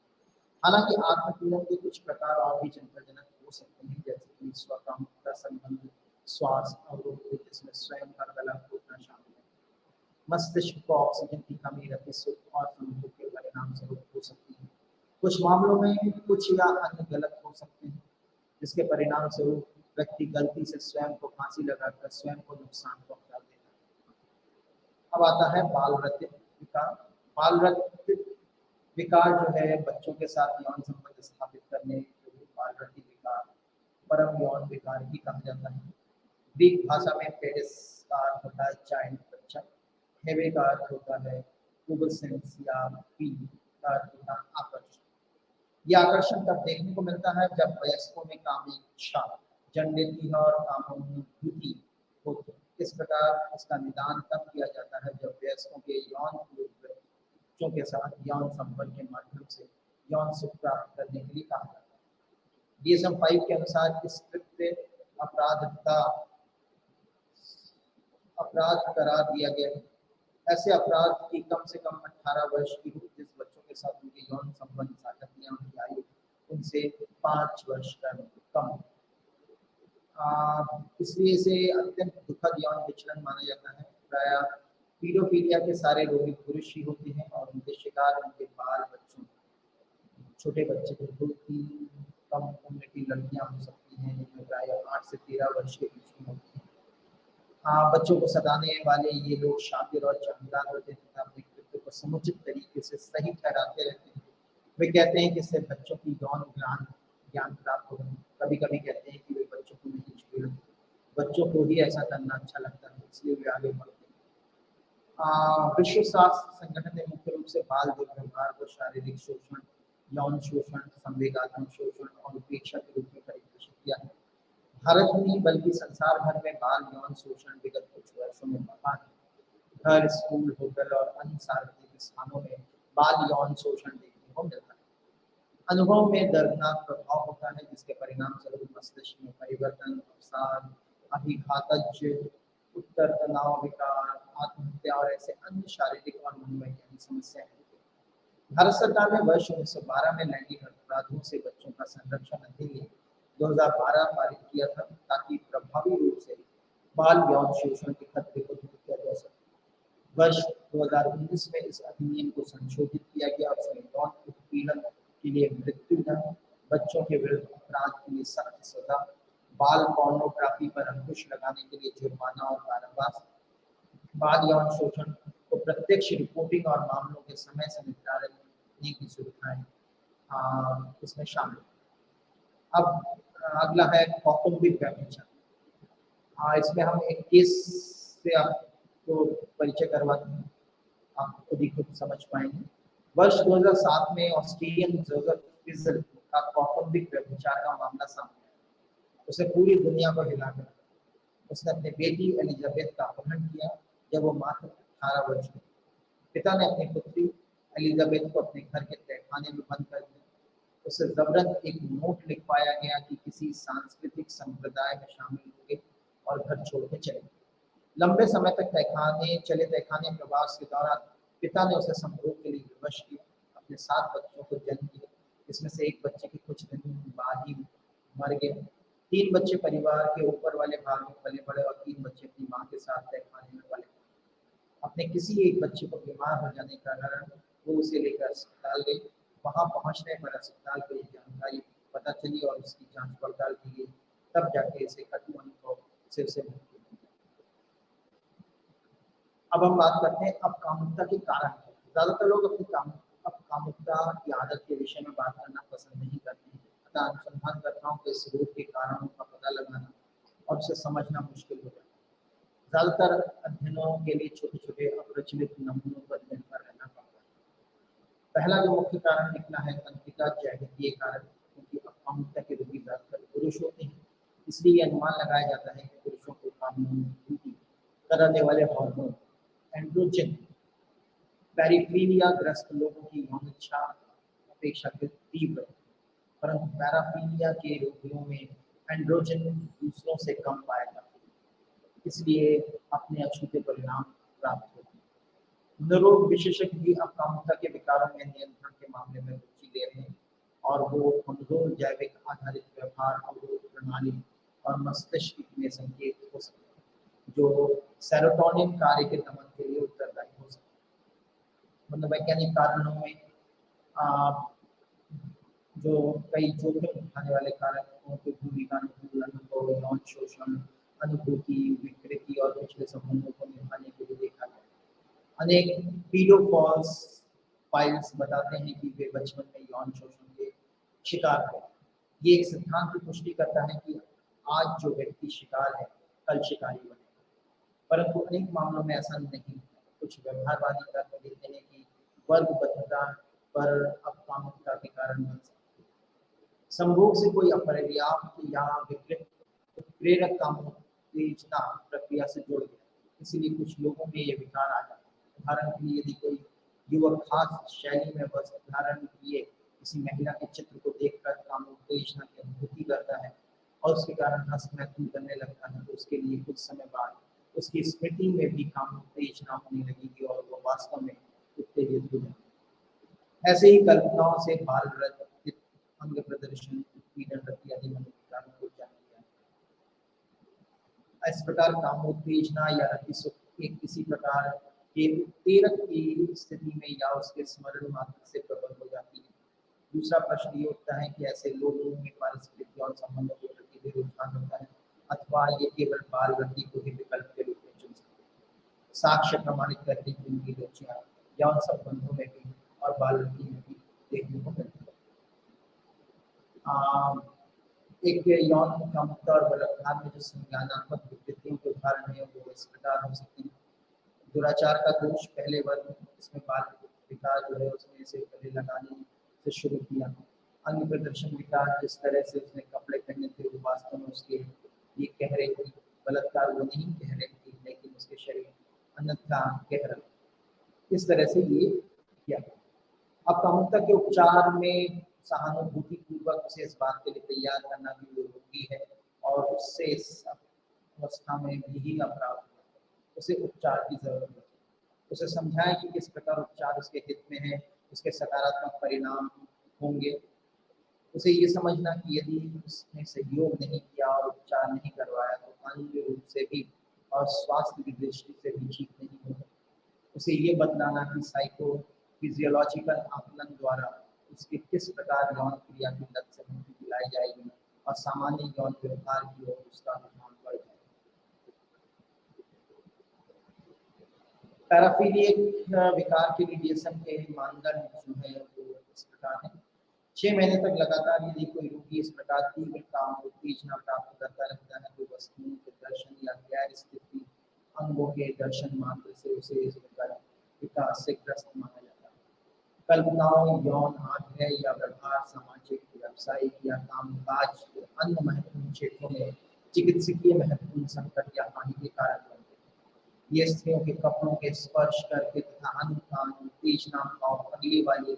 हालांकि आत्मपीड़न के कुछ प्रकार और भी चिंताजनक हो सकते हैं जैसे कि स्वकामुकता संबंधित श्वास अवरोध जिसमें स्वयं का गला घोटना शामिल है। मस्तिष्क को ऑक्सीजन की कमी रति सुख और संभोग के परिणाम स्वरूप हो सकती है। कुछ मामलों में कुछ या अन्य गलत हो सकते हैं। जिसके परिणाम स्वरूप व्यक्ति गलती से स्वयं को फांसी लगाकर स्वयं को नुकसान पहुंचा देता है। अब आता है बाल रतित विकार। बाल रतित विकार जो है बच्चों के साथ यौन संबंध स्थापित करने को बाल रतित विकार, परम यौन विकार भी कहा जाता है। ग्रीक भाषा में पेरिस का अर्थ होता है चाइल्ड, बच्चा। हेवे का अर्थ होता है पुबसेंस या पी का अर्थ होता है आकर्षण। यह आकर्षण तब देखने को मिलता है जब वयस्कों में कामेच्छा जन्म लेती है और कामोन्नति होती है। इस प्रकार इसका निदान तब किया जाता है जब वयस्कों के यौन बच्चों के साथ यौन संपर्क के माध्यम से यौन सुख प्राप्त करने के लिए कहा जाता है। DSM-5 के अनुसार इस कृत्य अपराध करार दिया गया है। ऐसे अपराध की कम से कम 18 वर्ष की हो, जिस बच्चों के साथ उनके यौन संबंध साझा किया उनकी आयु उनसे 5 वर्ष कम। इसलिए इसे अत्यंत दुखद यौन विचलन माना जाता है। प्राय पीडोफीलिया के सारे रोगी पुरुष ही होते हैं और उनके शिकार उनके बाल बच्चों, छोटे बच्चे जो 2-3 कम उम्र की लड़कियां हो सकती हैं, जिनमें प्राय 8 से 13 वर्ष के बीच में होती हैं। बच्चों को सताने वाले ये लोग शातिर और चमकदार होते हैं तथा अपने कृत्य को समुचित तरीके से सही ठहराते रहते हैं। वे कहते हैं कि इससे बच्चों की यौन ज्ञान प्राप्त होगा। कभी कभी कहते हैं कि वे बच्चों को नहीं छेड़ते, बच्चों को ही ऐसा करना अच्छा लगता है, इसलिए वे आगे बढ़ते हैं। विश्व स्वास्थ्य संगठन ने मुख्य रूप से बाल दुर्व्यवहार को शारीरिक शोषण, यौन शोषण, संवेगात्मक शोषण और उपेक्षा के रूप में परिभाषित किया है। भारत में नहीं बल्कि संसार भर में बाल यौन शोषण विगत कुछ वर्षों में बढ़ा है। घर, स्कूल, होटल और अन्य सार्वजनिक स्थानों में बाल यौन शोषण देखने को मिलता है। अनुभव में दर्दनाक प्रभाव होता है, जिसके परिणाम स्वरूप मस्तिष्क में परिवर्तन, अवसाद, अभिघातज, उत्तर तनाव विकार, आत्महत्या और ऐसे अन्य शारीरिक और मनोवैज्ञानिक समस्याएं होती हैं। भारत सरकार ने वर्ष 1912 में लैंगिक अपराधों से बच्चों का संरक्षण अधिनियम 2012 पारित किया था, ताकि प्रभावी रूप से बाल यौन शोषण के खतरे को दूर किया जा सके। वर्ष 2019 में इस अधिनियम को संशोधित किया गया और इसमें यौन उत्पीड़न के लिए मृत्युदंड, बच्चों के विरुद्ध अपराध के लिए सख्त सजा, बाल पोर्नोग्राफी पर अंकुश लगाने के लिए जुर्माना और कारावास, बाल यौन शोषण को प्रत्यक्ष रिपोर्टिंग और मामलों के समय से निपटारे की सुविधाएं इसमें शामिल। अब अगला है कौटुंबिक व्यभिचार। इसमें हम एक केस से आपको परिचय करवाते हैं, आप खुद ही खुद समझ पाएंगे। वर्ष 2007 में ऑस्ट्रेलियन जोसेफ फिजल का कौटुंबिक व्यभिचार का मामला सामने आया। उसे पूरी दुनिया को हिला कर उसने अपनी बेटी एलिजाबेथ का अपहरण किया जब वो मात्र 18 वर्ष की। पिता ने अपनी पुत्री एलिजाबेथ को अपने घर के तहखाने में बंद कर दिया। उसे जबरन एक नोट लिखवाया गया कि किसी सांस्कृतिक संप्रदाय में शामिल होंगे और घर छोड़ के चले। लंबे समय तक तहखाने प्रवास के दौरान पिता ने उसे संभोग के लिए विवश किया। अपने 7 बच्चों को जन्म दिया, इसमें से एक बच्चे के कुछ दिन बाद ही मर गए। 3 बच्चे परिवार के ऊपर वाले भाग में पले बड़े और 3 बच्चे अपनी माँ के साथ तहखाने में पले। अपने किसी एक बच्चे को बीमार हो जाने के कारण वो उसे लेकर अस्पताल गई। वहां पहुंचने पर अस्पताल को ये जानकारी पता चली और उसकी जांच पड़ताल की गई, तब जाके इसे कटु अनुभव से उसे मुक्ति मिली। अब हम बात करते हैं अपकामुकता के कारण। ज्यादातर लोग अपनी अपकामुकता की आदत के विषय में बात करना पसंद नहीं करते हैं, अतः अनुसंधानकर्ताओं के इस रोग के कारणों का पता लगाना और उसे समझना मुश्किल हो जाता है। ज्यादातर अध्ययनों के लिए छोटे छोटे अप्रचलित नमूनों पर निर्भर रहना पड़ता है। पहला जो मुख्य कारण निकला है तंत्रिका जैविकीय कारण, क्योंकि अपकामुकता के रोगी ज्यादातर पुरुष होते हैं, इसलिए अनुमान लगाया जाता है कि पुरुषों को कामोन्नति कराने वाले हार्मोन एंड्रोजन पैराफिलिया ग्रस्त लोगों की यौन इच्छा अपेक्षाकृत तीव्र, परंतु पैराफिलिया के रोगियों में एंड्रोजन दूसरों से कम पाया जाता है, इसलिए अपने अछूते परिणाम प्राप्त होते हैं। नरोग विशेषज्ञ भी अपकामुकता के विकारों में नियंत्रण के मामले में रुचि ले रहे हैं और वो कमजोर जैविक आधारित व्यवहार अवरोध प्रणाली और मस्तिष्क में संकेत हो सकते हैं जो सेरोटोनिन कार्य के दमन के लिए उत्तरदायी हो सकते हैं। मनोवैज्ञानिक कारणों में जो कई जोखिम उठाने वाले कारकों की भूमिका अनुभव, यौन शोषण, अनुभूति, विकृति और पिछले संबंधों को निभाने के लिए देखा गया। अनेक पीडोफॉल्स फाइल्स बताते हैं कि वे बचपन में यौन शोषण के शिकार हुए। ये एक सिद्धांत की पुष्टि करता है कि आज जो व्यक्ति शिकार है कल शिकारी बनेगा, परंतु अनेक मामलों में ऐसा नहीं। कुछ व्यवहारवादी तर्क देते हैं कि वर्गबद्धता पर अपकामुकता के कारण बन सकती है, संभोग से कोई अपर्याप्त या विकृत प्रेरक कामोत्तेजना प्रक्रिया से जुड़ गया, इसीलिए कुछ लोगों में ये विकार आ जाता है। उदाहरण के लिए यदि कोई युवक खास शैली में वस्त्र धारण किए किसी महिला के चित्र को देखकर कामोत्तेजना की अनुभूति करता है और उसके कारण हंस महसूस करने लगता है, तो उसके लिए कुछ समय बाद उसकी स्मृति में भी कामोत्तेजना होने लगेगी और वो वास्तव में उत्तेजित हो जाएगा। ऐसे ही कल्पनाओं से बाल रचित अंग प्रदर्शन, उत्पीड़न रति आदि मनोविकारों को जान लिया। इस प्रकार कामोत्तेजना या रति सुख एक किसी प्रकार के उत्तेजक की स्थिति में या उसके स्मरण मात्र से प्रबल हो जाती है। दूसरा प्रश्न ये उठता है कि ऐसे लोगों में पारस्परिक यौन संबंधों के प्रति भी रुझान होता है अथवा ये केवल बाल रति को ही विकल्प के रूप में चुन सकते हैं। साक्ष्य प्रमाणित करते हैं कि उनकी रुचियां यौन संबंधों में भी और बाल रति में भी देखने को मिलती है। एक यौन कामुकता और बलात्कार में जो संज्ञानात्मक विकृतियों के उदाहरण है वो इस प्रकार हो सकते हैं। दुराचार का दोष पहले वर्ग, इसमें बाल विकार जो है उसने इसे गले लगाने से शुरू किया। अंग प्रदर्शन विकार, जिस तरह से उसने कपड़े पहने थे वो वास्तव में उसके ये कह रही थी। बलात्कार वो नहीं कह रही थी लेकिन उसके शरीर अन्यथा कह रहा। इस तरह से ये किया। अब कामुकता के उपचार में सहानुभूति पूर्वक उसे इस बात के लिए तैयार करना भी जरूरी है और उससे इस अवस्था में भी अपराध उसे उपचार की जरूरत है। उसे समझाएं कि किस प्रकार उपचार उसके हित में है, उसके सकारात्मक परिणाम होंगे। उसे ये समझना कि यदि उसने सहयोग नहीं किया और उपचार नहीं करवाया तो कानूनी रूप से भी और स्वास्थ्य की दृष्टि से भी ठीक नहीं होगा। उसे ये बतलाना कि साइको फिजियोलॉजिकल आकलन द्वारा उसके किस प्रकार यौन क्रिया की लत से मुक्ति दिलाई जाएगी और सामान्य यौन व्यवहार की ओर उसका रुझान बढ़ जाएगा। पैराफिलिक विकार के लिए DSM के मानदंड जो है वो इस प्रकार है। 6 महीने तक लगातार यदि कोई रोगी इस प्रकार तीव्र काम उत्तेजना प्राप्त करता रहता है तो वस्तुओं के दर्शन या गैर स्थिति अंगों के दर्शन मात्र से उसे इस विकास से ग्रस्त माना जाता है। कल्पनाओं, यौन आग्रह या व्यवहार सामाजिक, व्यावसायिक या कामकाज के अन्य महत्वपूर्ण क्षेत्रों में चिकित्सकीय महत्वपूर्ण संकट या हानि के कारण बनते हैं। ये स्त्रियों के कपड़ों के स्पर्श करके तथा अन्य काम उत्तेजना और अगली वाली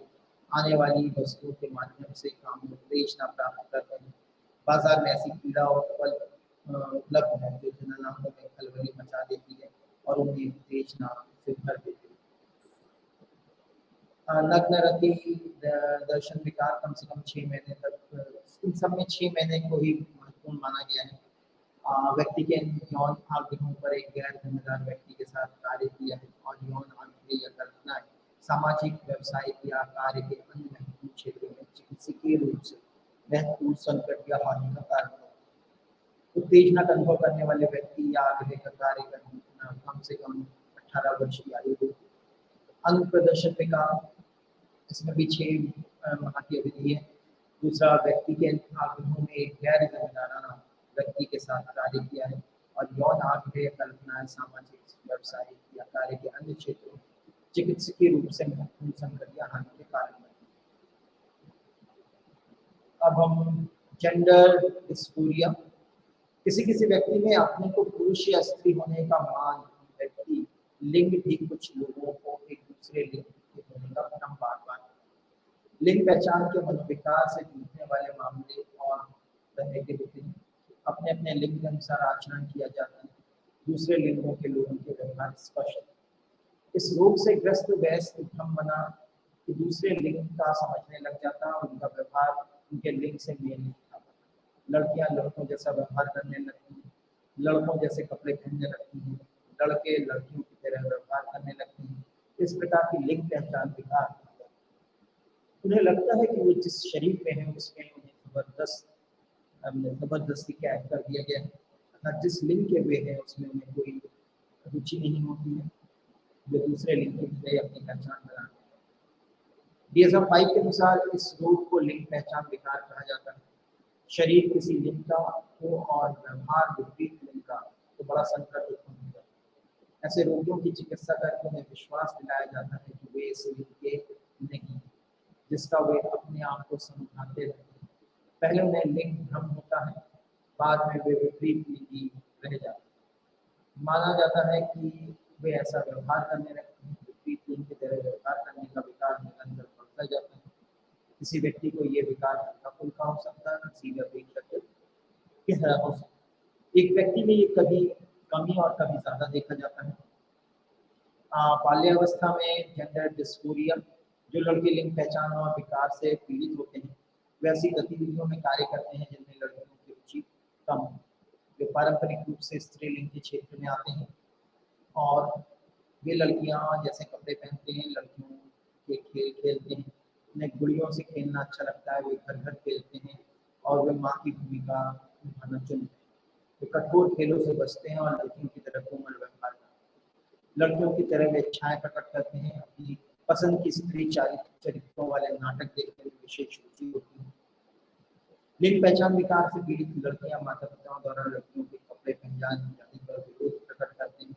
आने वाली वस्तुओं के माध्यम से काम उत्तेजना प्राप्त करते हैं। बाजार में ऐसी पीड़ा और उपलब्ध है जो जननांगों में खलबली मचा देती है और उन्हें उत्तेजना से भर देती है। नग्न रति दर्शन विकार कम से कम 6 महीने तक, इन सब में 6 महीने को ही महत्वपूर्ण माना गया है। व्यक्ति के यौन आग्रहों पर एक गैर जिम्मेदार व्यक्ति के साथ कार्य किया है और यौन आग्रह या कल्पनाएं सामाजिक, व्यावसायिक या कार्य के अन्य महत्वपूर्ण क्षेत्रों में चिकित्सकीय रूप से महत्वपूर्ण संकट या हानि का कारण है। उत्तेजना का अनुभव करने वाले व्यक्ति या आग्रह का कार्य करना कम से कम 18 वर्ष की आयु हो। अंग प्रदर्शन विकार, इसमें भी 6 माह की अवधि है। दूसरा, व्यक्ति के आग्रहों में एक गैर जिम्मेदाराना व्यक्ति के साथ कार्य किया है और यौन आग्रह कल्पनाएं सामाजिक, व्यावसायिक या कार्य के अन्य क्षेत्रों में चिकित्सकीय रूप से महत्वपूर्ण संकट या हानि के कारण बनते हैं। अब हम जेंडर डिस्फोरिया, किसी व्यक्ति में अपने को पुरुष या स्त्री होने का मान, व्यक्ति लिंग भी कुछ लोगों को एक दूसरे लिंग के होने का भ्रम बार लिंग पहचान के मनोविकार से जूझने वाले मामले और तरह के होते हैं। अपने अपने लिंग के अनुसार आचरण किया जाता है। दूसरे लिंगों के लोगों के व्यवहार स्पष्ट। इस रोग से ग्रस्त वयस्क भ्रम बना कि दूसरे लिंग का समझने लग जाता और उनका व्यवहार उनके लिंग से मेल नहीं खाता। लड़कियां लड़कों जैसा व्यवहार करने लगती हैं, लड़कों जैसे कपड़े पहनने लगती हैं, लड़के लड़कियों की तरह व्यवहार करने लगते हैं। इस प्रकार की लिंग पहचान विकार। उन्हें लगता है कि वो जिस शरीर में है उसमें उन्हें जबरदस्ती कैद कर दिया गया है, अर्थात जिस लिंग के वे हैं उसमें उन्हें कोई रुचि नहीं होती है, जो दूसरे लिंग के लिए अपनी पहचान बनाते हैं। DSM-5 के अनुसार इस रोग को लिंग पहचान विकार कहा जाता है। शरीर किसी लिंग का हो और व्यवहार विपरीत लिंग का तो बड़ा संकट उत्पन्न हो जाता है। ऐसे रोगियों की चिकित्सा करके उन्हें विश्वास दिलाया जाता है कि वे इस लिंग के नहीं, जिसका वे अपने आप को समझाते रहते हैं। पहले उन्हें लिंग भ्रम होता है, बाद में वे विपरीत लिंगी रह जाते हैं। माना जाता है कि वे ऐसा व्यवहार करने लगते हैं, विपरीत लिंग की तरह व्यवहार करने का विकार निरंतर बढ़ता जाता है। किसी व्यक्ति को ये विकार हल्का फुल्का हो सकता है, सीधा अपेक्षाकृत गहरा हो सकता है। एक व्यक्ति में ये कभी कमी और कभी ज्यादा देखा जाता है। बाल्यावस्था में जेंडर डिस्फोरिया, जो लड़के लिंग पहचान और विकार से पीड़ित होते हैं, वैसी गतिविधियों में कार्य करते हैं जिनमें लड़कियों की रुचि कम हो, जो पारंपरिक रूप से स्त्रीलिंग के क्षेत्र में आते हैं। और वे लड़कियां जैसे कपड़े पहनते हैं, लड़कियों के खेल खेलते हैं, उन्हें गुड़ियों से खेलना अच्छा लगता है, वे घर घर खेलते हैं और वे माँ की भूमिका निभाना चुनते हैं। वे कठोर खेलों से बचते हैं और लड़कियों की तरह कोमल व्यवहार करते हैं। लड़कियों की तरह वे इच्छाएं प्रकट करते हैं, अपनी पसंद की स्त्री चरित्रों वाले नाटक देखने में विशेष रुचि होती है। लिंग पहचान विकार से पीड़ित लड़कियां माता पिताओं द्वारा लड़कियों के कपड़े पहचान जाने पर विरोध प्रकट करते हैं।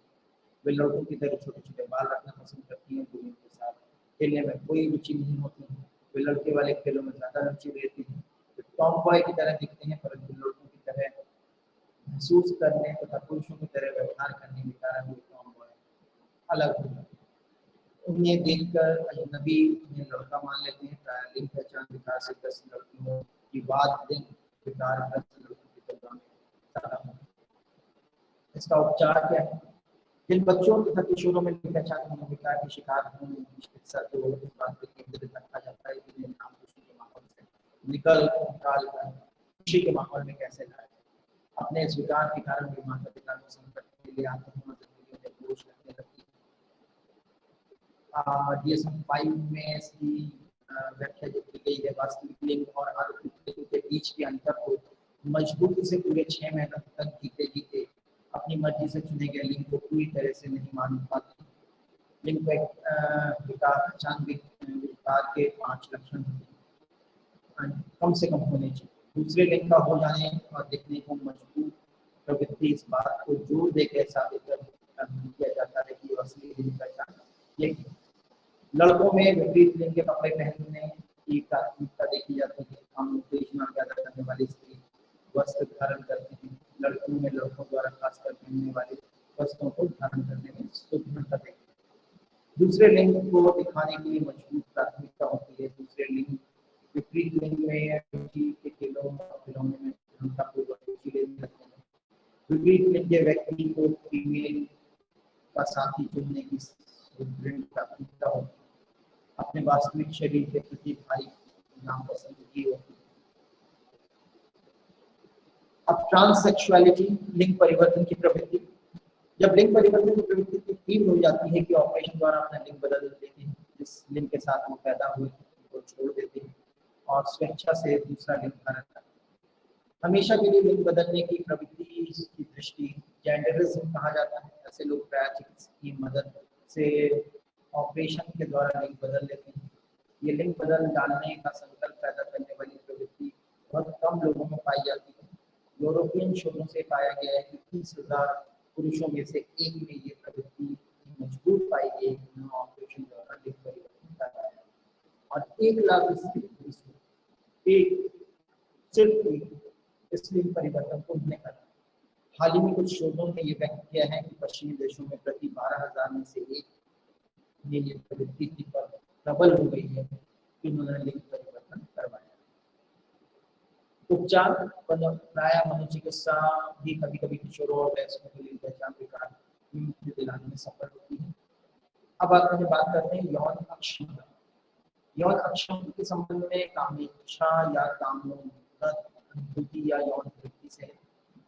वे लड़कों की तरह छोटे छोटे बाल रखना पसंद करती हैं, गुड़ियों के साथ खेलने में कोई रुचि नहीं होती है। वे लड़के वाले खेलों में ज्यादा रुचि लेती हैं। वे टॉम बॉय की तरह दिखते हैं, परंतु लड़कों की तरह महसूस करने तथा पुरुषों की तरह व्यवहार करने के कारण वे टॉम बॉय अलग हो जाते हैं। उन्हें देखकर अजनबी उन्हें लड़का मान लेते हैं। प्रायः लिंग पहचान विकार से ग्रस्त लड़कियों की बाद लिंग विकार ग्रस्त लड़कों की तुलना में ज्यादा होता है। इसका उपचार क्या है? जिन बच्चों तथा किशोरों में लिंग पहचान विकार के शिकार होने की चिकित्सा को इस बात पर केंद्रित रखा जाता है कि इन्हें नाम खुशी के माहौल से निकाल कर खुशी के माहौल में कैसे लाया जाए। अपने इस विकार के कारण वे माता पिता को संकट के लिए आत्महत्या में बोझ लगने लगती है। DSM-5 में इसकी व्याख्या जो की गई है, वास्तविक लिंग और आरोपित लिंग के बीच के अंतर को मजबूती से पूरे 6 महीने तक जीते जीते अपनी मर्जी से चुने गए लिंग को पूरी तरह से नहीं मान पाते। लिंग विकार पहचान विकार के 5 लक्षण होते हैं, कम से कम होने चाहिए। दूसरे लिंग का हो जाने और दिखने को मजबूत प्रवृत्ति इस बात को जोर देकर साबित किया जाता है कि असली लिंग पहचान यही है। लड़कों में विपरीत लिंग के कपड़े पहनने की प्राथमिकता देखी जाती है। हम उत्तेजना पैदा करने वाली स्त्री वस्त्र धारण करते हैं। लड़कियों में लड़कों द्वारा खासकर पहनने वाले वस्त्रों को धारण करने में सुगमता देखते हैं। दूसरे लिंग को दिखाने के लिए मजबूत प्राथमिकता होती है। दूसरे लिंग विपरीत लिंग में रुचि के खेलों और खिलौने में क्षमतापूर्वक रुचि लेने लगते हैं। विपरीत लिंग के व्यक्ति को फीमेल का साथी चुनने की प्राथमिकता होती है। अपने वास्तविक शरीर के प्रति भारी नापसंदगी होती है। अब ट्रांससेक्सुअलिटी, लिंग परिवर्तन की प्रवृत्ति। जब लिंग परिवर्तन की प्रवृत्ति इतनी तीव्र हो जाती है कि ऑपरेशन द्वारा अपना लिंग बदल देते हैं, जिस लिंग के साथ वो पैदा हुए वो छोड़ देते हैं और स्वेच्छा से दूसरा लिंग धारण करते हैं। हमेशा के लिए लिंग बदलने की प्रवृत्ति की दृष्टि जेंडरिज्म कहा जाता है। ऐसे लोग प्राय चिकित्सा की मदद से ऑपरेशन के द्वारा लिंग बदल लेते हैं। ये लिंग बदल डालने का संकल्प पैदा करने वाली प्रवृत्ति बहुत कम लोगों में पाई जाती है। यूरोपियन शोधों से पाया गया है कि 30,000 पुरुषों में से एक में ये प्रवृत्ति मजबूत पाई गई है। ऑपरेशन द्वारा लिंग परिवर्तन कराया और 1,00,000 स्त्री पुरुष एक सिर्फ इस लिंग परिवर्तन को नहीं करा। हाल ही में कुछ शोधों ने यह व्यक्त किया है कि पश्चिमी देशों में प्रति 12,000 में से एक में ये प्रवृत्ति की प्रबल हो गई है कि उन्होंने लिंग परिवर्तन करवाया। उपचार प्राय मनोचिकित्सा भी कभी कभी किशोरों और वयस्कों के लिए पहचान विकार दिलाने में सफल होती है। अब बात करते हैं यौन अक्षमता। यौन अक्षमता के संबंध में कामेच्छा या कामोन्नति या यौन वृत्ति से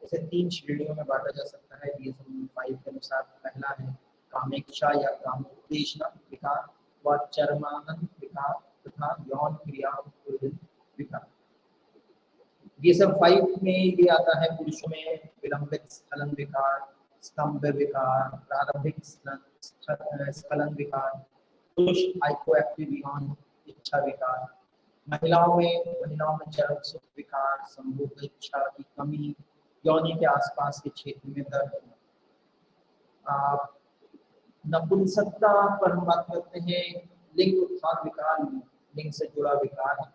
इसे 3 श्रेणियों में बांटा जा सकता है। DSM-5 के अनुसार पहला है कामेच्छा या कामोत्तेजना विकार व चरमानंद विकार तथा तथा यौन क्रिया उत्पीड़न विकार। DSM-5 में ये आता है पुरुषों में विलंबित स्खलन विकार, स्तंभ विकार, प्रारंभिक स्खलन विकार, पुरुष हाइपोएक्टिव यौन इच्छा विकार, महिलाओं में चरम सुख विकार, संभोग इच्छा की कमी, यौनि के आसपास के क्षेत्र में दर्द। नपुंसकता पर हम बात करते हैं, लिंग उत्थान विकार लिंग से जुड़ा विकार है।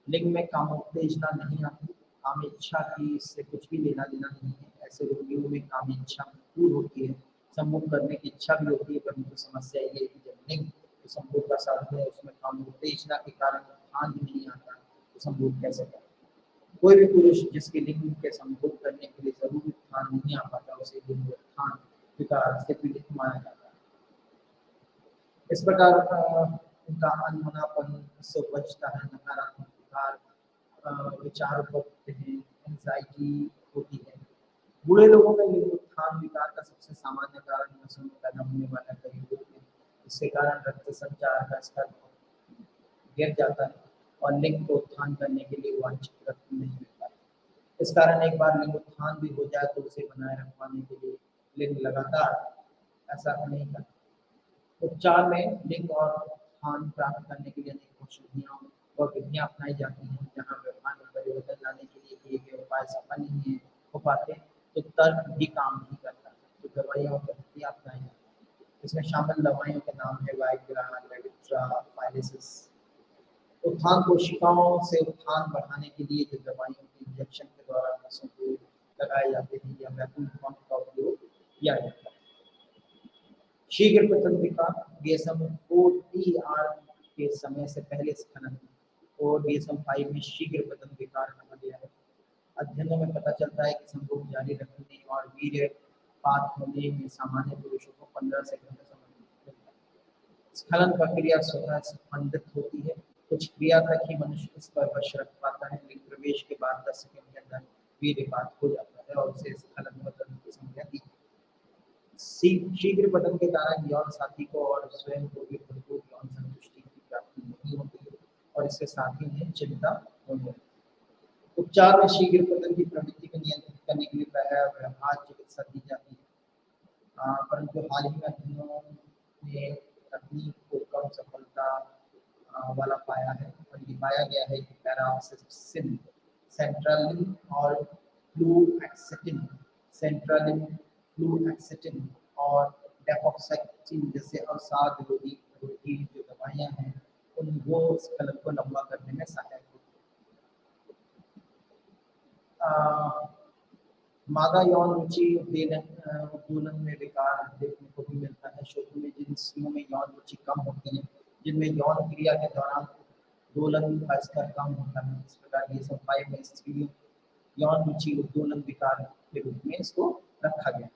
लिंग में कामोत्तेजना नहीं आती, काम इच्छा की इससे कुछ भी लेना देना नहीं है। ऐसे रोगियों में काम इच्छा पूर्ण होती है, संभोग करने की इच्छा भी होती है, परंतु समस्या ये है कि जब लिंग तो संभोग का साधन है उसमें कामोत्तेजना के कारण उत्थान ही नहीं आता, तो संभोग कैसे करें। कोई भी पुरुष जिसके लिंग के संभोग करने के लिए जरूरी उत्थान नहीं आ पाता, उसे लिंग उत्थान विकार से पीड़ित माना जाता है। इस प्रकार उनका अनमनापन से उपजता है, नकारात्मक विकार, विचार बढ़ते हैं, एंजाइटी होती है। बूढ़े लोगों में लिंग उत्थान विकार का सबसे सामान्य कारण नसों में पैदा होने वाला कई रोग है, इसके कारण रक्त संचार का स्तर गिर जाता है और लिंग को उत्थान करने के लिए वांछित रक्त नहीं मिलता। इस कारण एक बार लिंग उत्थान भी हो जाए तो उसे बनाए रखवाने के लिए लिंग लगातार ऐसा नहीं करता। उपचार में लिंग और उत्थान प्राप्त करने के लिए अनेक औषधियां और विधियां अपनाई जाती हैं। जहां व्यवहार में परिवर्तन लाने के लिए किए गए उपाय सफल नहीं हो पाते तो तर्क भी काम नहीं करता, तो दवाइयां और विधियां अपनाई जाती हैं। इसमें शामिल दवाइयों के नाम है वाइग्रा, लेविट्रा, फाइलेसिस। उत्थान कोशिकाओं से उत्थान बढ़ाने के लिए जो दवाइयों के इंजेक्शन के द्वारा नसों को लगाए जाते हैं या वैक्यूम पंप का उपयोग किया जाता है। शीघ्र पतन विकार DSM-4 के समय से पहले स्खलन और DSM-5 में शीघ्र पतन विकार कहा गया है। अध्ययनों में पता चलता है कि संभोग जारी रखने और वीर्यपात होने में सामान्य पुरुषों को 15 सेकंड का समय मिलता है। स्खलन प्रक्रिया स्वतः स्पंदित होती है, कुछ क्रिया तक ही मनुष्य इस पर वश रख पाता है। लिंग प्रवेश के बाद 10 सेकंड के अंदर वीर्यपात हो जाता है और उसे स्खलन पतन की संज्ञा दी। शीघ्र पतन के कारण यौन साथी को और स्वयं को भी भरपूर यौन संतुष्टि की प्राप्ति नहीं होती है और इसके साथी में चिंता होने लगती है। उपचार में शीघ्र पतन की प्रवृत्ति को नियंत्रित करने के लिए प्रायः व्यवहार चिकित्सा दी जाती है, परंतु हाल ही में अध्ययनों ने तकनीक को कम सफलता वाला पाया है और ये पाया गया है कि पैरासिन, सेंट्रालिन और फ्लूएक्सेटिन और डेफॉक्साइसिन जैसे अवसाद रोधी जो दवाइयां हैं उनको स्खलन को लंबा करने में सहायक होती है। मादा यौन रुचि उद्दोलन में विकार देखने को भी मिलता है। शोधों में जिन स्त्रियों में यौन रुचि कम होती है, जिनमें यौन क्रिया के दौरान उद्दोलन का स्तर कम होता है, इस प्रकार DSM-5 में स्त्रियों यौन रुचि उद्दोलन विकार के रूप में इसको रखा गया।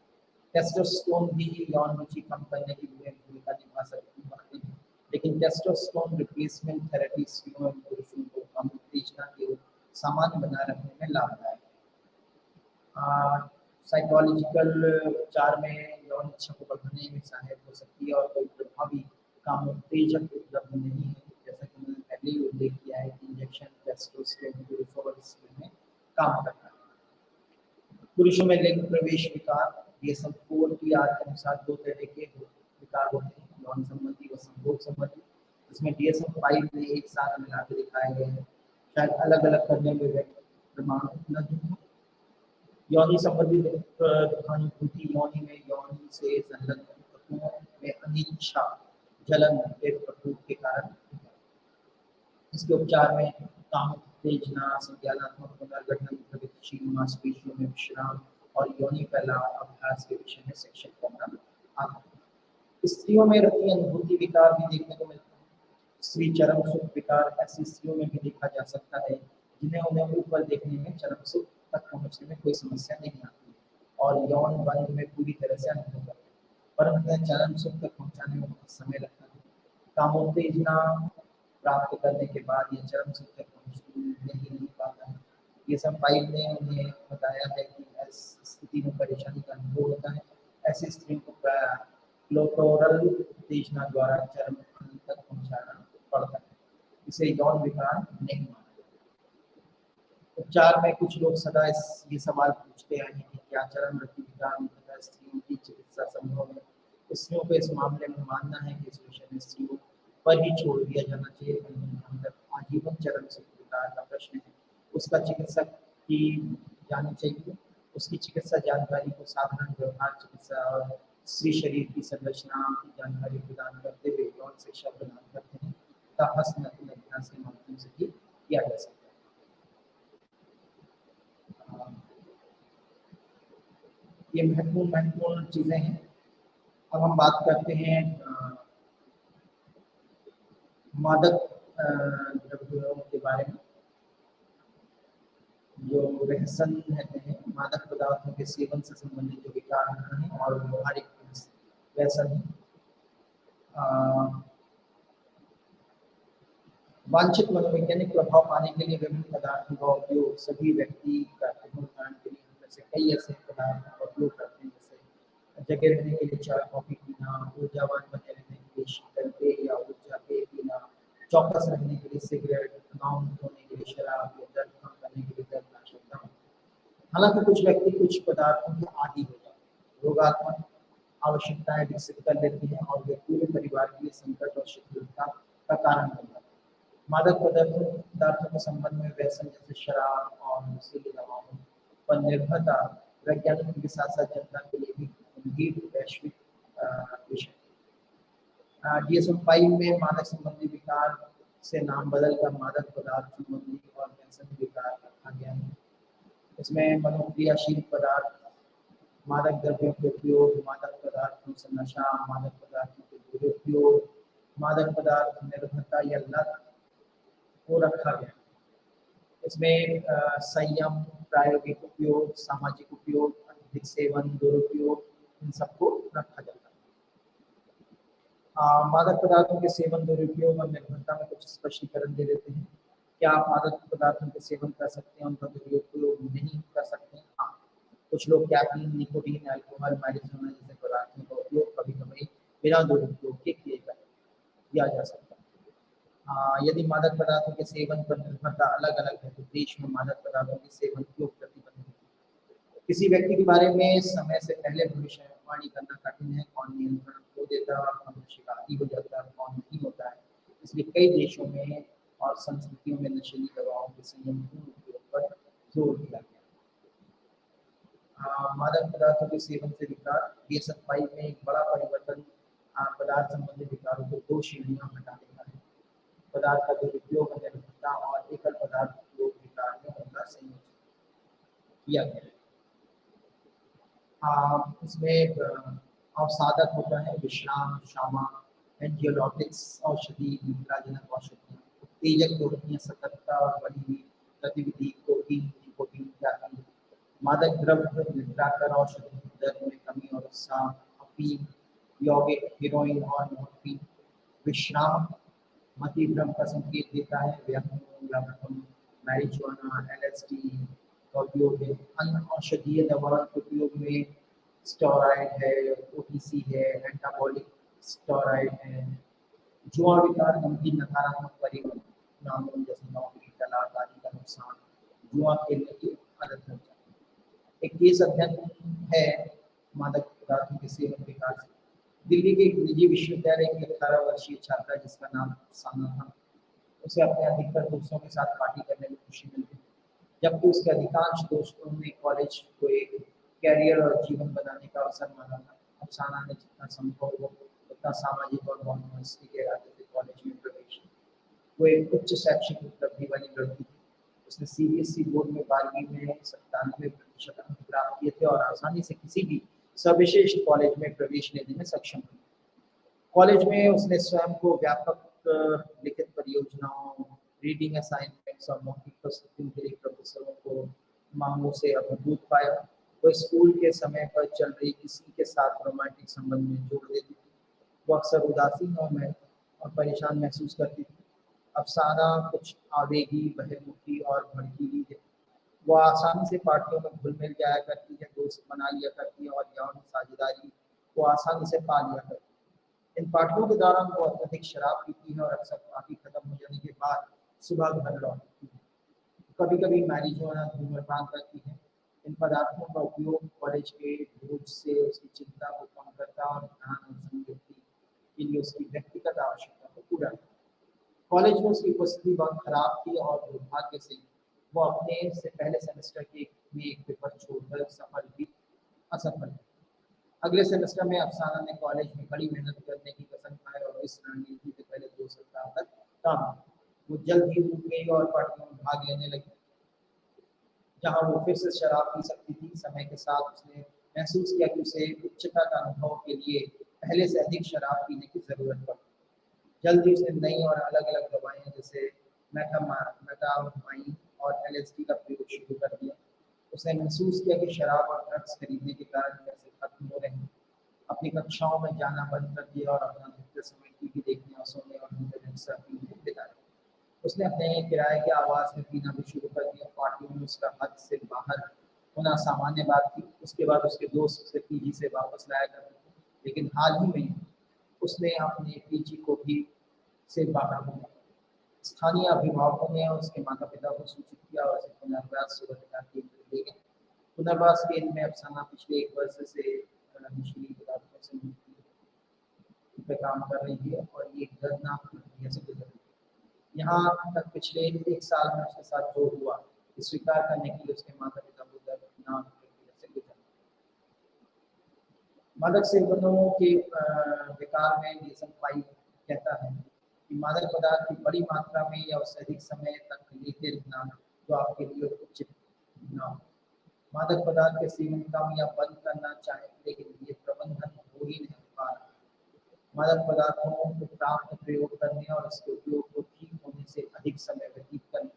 टेस्टोस्टेरोन भी यौन रुचि कम करने की भूमिका निभा सकती है, लेकिन टेस्टोस्टेरोन रिप्लेसमेंट थेरेपी स्त्रियों और पुरुषों को कम उत्तेजना के सामान्य बनाए रखने में लाभदायक है। साइकोलॉजिकल उपचार में यौन इच्छा को बढ़ाने में सहायक हो सकती है और कोई प्रभावी कामोत्तेजक उपलब्ध नहीं है, जैसा कि मैंने पहले ही उल्लेख किया है कि इंजेक्शन टेस्टोस्टेरोन में काम करता है। पुरुषों में लिंग प्रवेश विकार DSM-4 के अनुसार दो तरह के विकार होते हैं, यौन संबंधी व संभोग संबंधी। इसमें DSM-5 में एक साथ मिला के दिखाए गए हैं, शायद अलग अलग करने में प्रमाण उपलब्ध है। यौनी संबंधी दुखानुभूति योनि में यौन से संलग्न तत्वों में अनिच्छा जलन के प्रकोप के कारण। इसके उपचार में काम उत्तेजना, संज्ञानात्मक पुनर्गठन, प्रगतिशील मांसपेशियों में विश्राम और यौनि फैलाव अभ्यास के विषय में शिक्षण करना आता है। स्त्रियों में रति अनुभूति विकार भी देखने को मिलता है। स्त्री चरम सुख विकार ऐसी स्त्रियों में भी देखा जा सकता है जिन्हें उन्हें ऊपर देखने में चरम सुख तक पहुंचने में कोई समस्या नहीं आती और यौन बंध में पूरी तरह से अनुभव करते हैं, परंतु चरम सुख तक पहुंचाने में बहुत समय लगता है। कामोत्तेजना प्राप्त करने के बाद ये चरम सुख तक पहुंचने ही नहीं पाता है। DSM-5 ने उन्हें बताया है कि ऐसी स्थिति में परेशानी का अनुभव होता है। ऐसी स्त्रियों को क्लोटोरल उत्तेजना द्वारा चरम तक पहुंचाना पड़ता है। इसे यौन विकार नहीं माना जाता। उपचार में कुछ लोग सदा ये सवाल पूछते आए हैं कि क्या चरमवृत्ति विकार तथा स्त्रियों की चिकित्सा संभव है। स्त्रियों को इस मामले में मानना है कि इस विषय में स्त्रियों पर ही छोड़ दिया जाना चाहिए। आजीवन चरमवृत्ति विकार का प्रश्न है, उसका चिकित्सक की जानी चाहिए। उसकी चिकित्सा जानकारी को साधारण व्यवहार चिकित्सा और स्त्री शरीर की संरचना की जानकारी प्रदान करते हुए यौन शिक्षा प्रदान करते हैं तथा हस्तनतन अभ्यास के माध्यम से भी किया जा सकता है। ये महत्वपूर्ण चीजें हैं। अब हम बात करते हैं मादक द्रव्यों के बारे में। जो व्यसन रहते हैं, मादक पदार्थों के सेवन से संबंधित जो विकार होते हैं और व्यवहारिक व्यसन है। वांछित मनोवैज्ञानिक प्रभाव पाने के लिए विभिन्न पदार्थों का उपयोग सभी व्यक्ति करते हैं। उदाहरण के लिए हम से कई ऐसे पदार्थों का उपयोग करते हैं, जैसे जगे रहने के लिए चाय कॉफी पीना, ऊर्जावान बने रहने के लिए शीतल पेय या ऊर्जा पेय पीना, चौकस रहने के लिए सिगरेट, तनाव मुक्त होने के लिए शराब या दर्द कम करने के लिए दर्दनाशक दवा। हालांकि कुछ व्यक्ति कुछ पदार्थों के आदी हो जाते हैं, रोगात्मक आवश्यकताएं विकसित कर लेती हैं और वे पूरे परिवार के लिए संकट और शिथिलता का कारण बन जाते हैं। मादक पदार्थों के संबंध में व्यसन जैसे शराब और नशीली दवाओं पर निर्भरता वैज्ञानिकों के साथ साथ जनता के लिए भी गंभीर वैश्विक विषय। DSM-5 में मादक संबंधी विकार से नाम बदलकर मादक पदार्थ संबंधी और व्यसन विकार रखा गया है। इसमें मनोक्रियाशील पदार्थ, मादक द्रव्यों के उपयोग, मादक पदार्थों से नशा, मादक पदार्थों के दुरुपयोग, मादक पदार्थ निर्भरता या लत को रखा गया। इसमें संयम, प्रायोगिक उपयोग, सामाजिक उपयोग, अधिक सेवन, दुरुपयोग, इन सबको रखा जाता है। मादक पदार्थों के सेवन, दुरुपयोग और निर्भरता में कुछ स्पष्टीकरण दे देते हैं। क्या आप मादक पदार्थों के सेवन कर सकते हैं, उनका दुरुपयोग नहीं कर सकते हैं? हाँ, कुछ लोग कैफीन, निकोटीन, अल्कोहल, मैरिजुआना जैसे पदार्थों का उपयोग कभी कभी बिना दुरुपयोग के किया जा सकता है। यदि मादक पदार्थों के सेवन पर निर्भरता अलग अलग है तो देश में मादक पदार्थों के सेवन क्यों प्रतिबंधित है? किसी व्यक्ति के बारे में समय से पहले भविष्यवाणी करना कठिन है। कौन नियंत्रण खो देता है और कौन नशे का आदी हो जाता है, कौन नहीं होता है। इसलिए कई देशों में और संस्कृतियों में नशीली दवाओं के संयमपूर्ण उपयोग पर जोर दिया गया। मादक पदार्थों के सेवन से विकार। DSM-5 में एक बड़ा परिवर्तन पदार्थ संबंधी विकारों को 2 श्रेणियों में हटा देता है। पदार्थ का दुरुपयोग, निर्भरता और एकल पदार्थ उपयोग विकार में उनका संयोजन किया गया है। इसमें अवसादक होता है विश्राम, शामा, एंजियोलॉटिक्स औषधि, निद्राजनक औषधियाँ, उत्तेजक जो होती हैं सतर्कता और बढ़ी हुई गतिविधि, कोकीन, निकोटीन इत्यादि। मादक द्रव्य, निद्राकर औषधि, दर्द में कमी और उत्साह, अफीम, यौगिक, हेरोइन और मॉर्फिन। विश्राम मती भ्रम का संकेत देता है, मैरिजुआना, LSD का उपयोग है। अन्य औषधीय दवा के उपयोग में स्टेरॉइड है, OTC है, एंटाबॉलिक स्टेरॉइड है। जुआ विकार गंभीर नकारात्मक परिणामों जैसे नौकरी, तलाक आदि का नुकसान, जुआ खेलने की आदत लग जाती है। एक केस अध्ययन है मादक पदार्थों के सेवन विकार से। दिल्ली के एक निजी विश्वविद्यालय की 18 वर्षीय छात्रा जिसका नाम साना था, उसे अपने अधिकतर दोस्तों के साथ पार्टी करने में खुशी मिलती, जबकि उसके अधिकांश दोस्तों ने कॉलेज को एक कैरियर और जीवन बनाने का अवसर माना था। अब साना ने जितना संभव हो उतना सामाजिक और यूनिवर्सिटी के इरादे से कॉलेज में प्रवेश किया। वो एक उच्च शैक्षिक उपलब्धि वाली लड़की थी। उसने CBSE बोर्ड में 12वीं में 97% अंक प्राप्त किए थे और आसानी से किसी भी सर्वश्रेष्ठ कॉलेज में प्रवेश लेने में सक्षम हुई। कॉलेज में उसने स्वयं को व्यापक लिखित परियोजनाओं, रीडिंग असाइनमेंट्स और मौखिक प्रस्तुतियों के लिए प्रोफेसरों को मांगों से अभिभूत पाया। वो स्कूल के समय पर चल रही किसी के साथ रोमांटिक संबंध में जोड़ देती थी। वो अक्सर उदासीन और परेशान महसूस करती थी। अफसाना कुछ आवेगी, बहिर्मुखी और भड़कीली है। वो आसानी से पार्टियों में घुल मिल जाया करती है, दोस्त बना लिया करती है और यौन साझेदारी को आसानी से पा लिया करती है। इन पार्टियों के दौरान वो अत्यधिक शराब पीती है और अक्सर पार्टी खत्म हो जाने के बाद सुबह घर लौटती है। कभी कभी मैरिजुआना धूम्रपान करती है। इन पदार्थों का उपयोग कॉलेज के बोझ से उसकी चिंता को कम करता और ध्यान और संगति के लिए उसकी व्यक्तिगत आवश्यकता को पूरा करता। कॉलेज में उसकी उपस्थिति बहुत खराब थी और दुर्भाग्य से वो अपने से पहले सेमेस्टर के में एक पेपर छोड़कर सफल भी असफल हुई। अगले सेमेस्टर में अफसाना ने कॉलेज में बड़ी मेहनत करने की कसम खाई और इस रणनीति से पहले 2 सप्ताह तक काम वो जल्द ही रुक गई और पार्टियों में भाग लेने लगी जहां वो फिर से शराब पी सकती थी। समय के साथ उसने महसूस किया कि उसे उच्चता का अनुभव के लिए पहले से अधिक शराब पीने की जरूरत पड़ी। जल्द ही उसने नई और अलग अलग दवाएं जैसे मेटामाइन और एलएसडी का प्रयोग शुरू कर दिया। उसने महसूस किया कि शराब और ड्रग्स खरीदने के कारण पैसे खत्म हो रहे हैं। अपनी कक्षाओं में जाना बंद कर दिया और अपना अधिकतर समय टीवी देखने और सोने और इंटरनेट सर्फिंग में बिताया। उसने अपने किराए के आवास में पीना भी शुरू कर दिया। पार्टियों में उसका हद से बाहर होना सामान्य बात थी। उसके बाद उसके दोस्त उसे पीजी से वापस लाया करते थे, लेकिन हाल ही में उसने अपने पीजी को भी से बाहर हो गया। स्थानीय अभिभावकों ने उसके माता पिता को सूचित किया और उसे पुनर्वास सुरक्षा केंद्र ले गए। पुनर्वास केंद्र में अफसाना पिछले 1 वर्ष से नशीली पदार्थों से मुक्ति पे काम कर रही है और ये दर्दनाक प्रक्रिया से गुजर रही है। यहाँ तक पिछले 1 साल में उसके साथ जो हुआ इसे स्वीकार करने के लिए उसके माता पिता को दर्दनाक प्रक्रिया से गुजरना। मादक सेवनों के विकार में DSM-5 कहता है कि मादक पदार्थ की बड़ी मात्रा में या उससे अधिक समय तक लेते रहना जो आपके लिए उचित न हो। मादक पदार्थ के सेवन कम या बंद करना चाहे, लेकिन ये प्रबंधन हो ही नहीं पा रहा। मादक पदार्थों को प्राप्त प्रयोग करने और इसके उपयोग को ठीक होने से अधिक समय व्यतीत करने,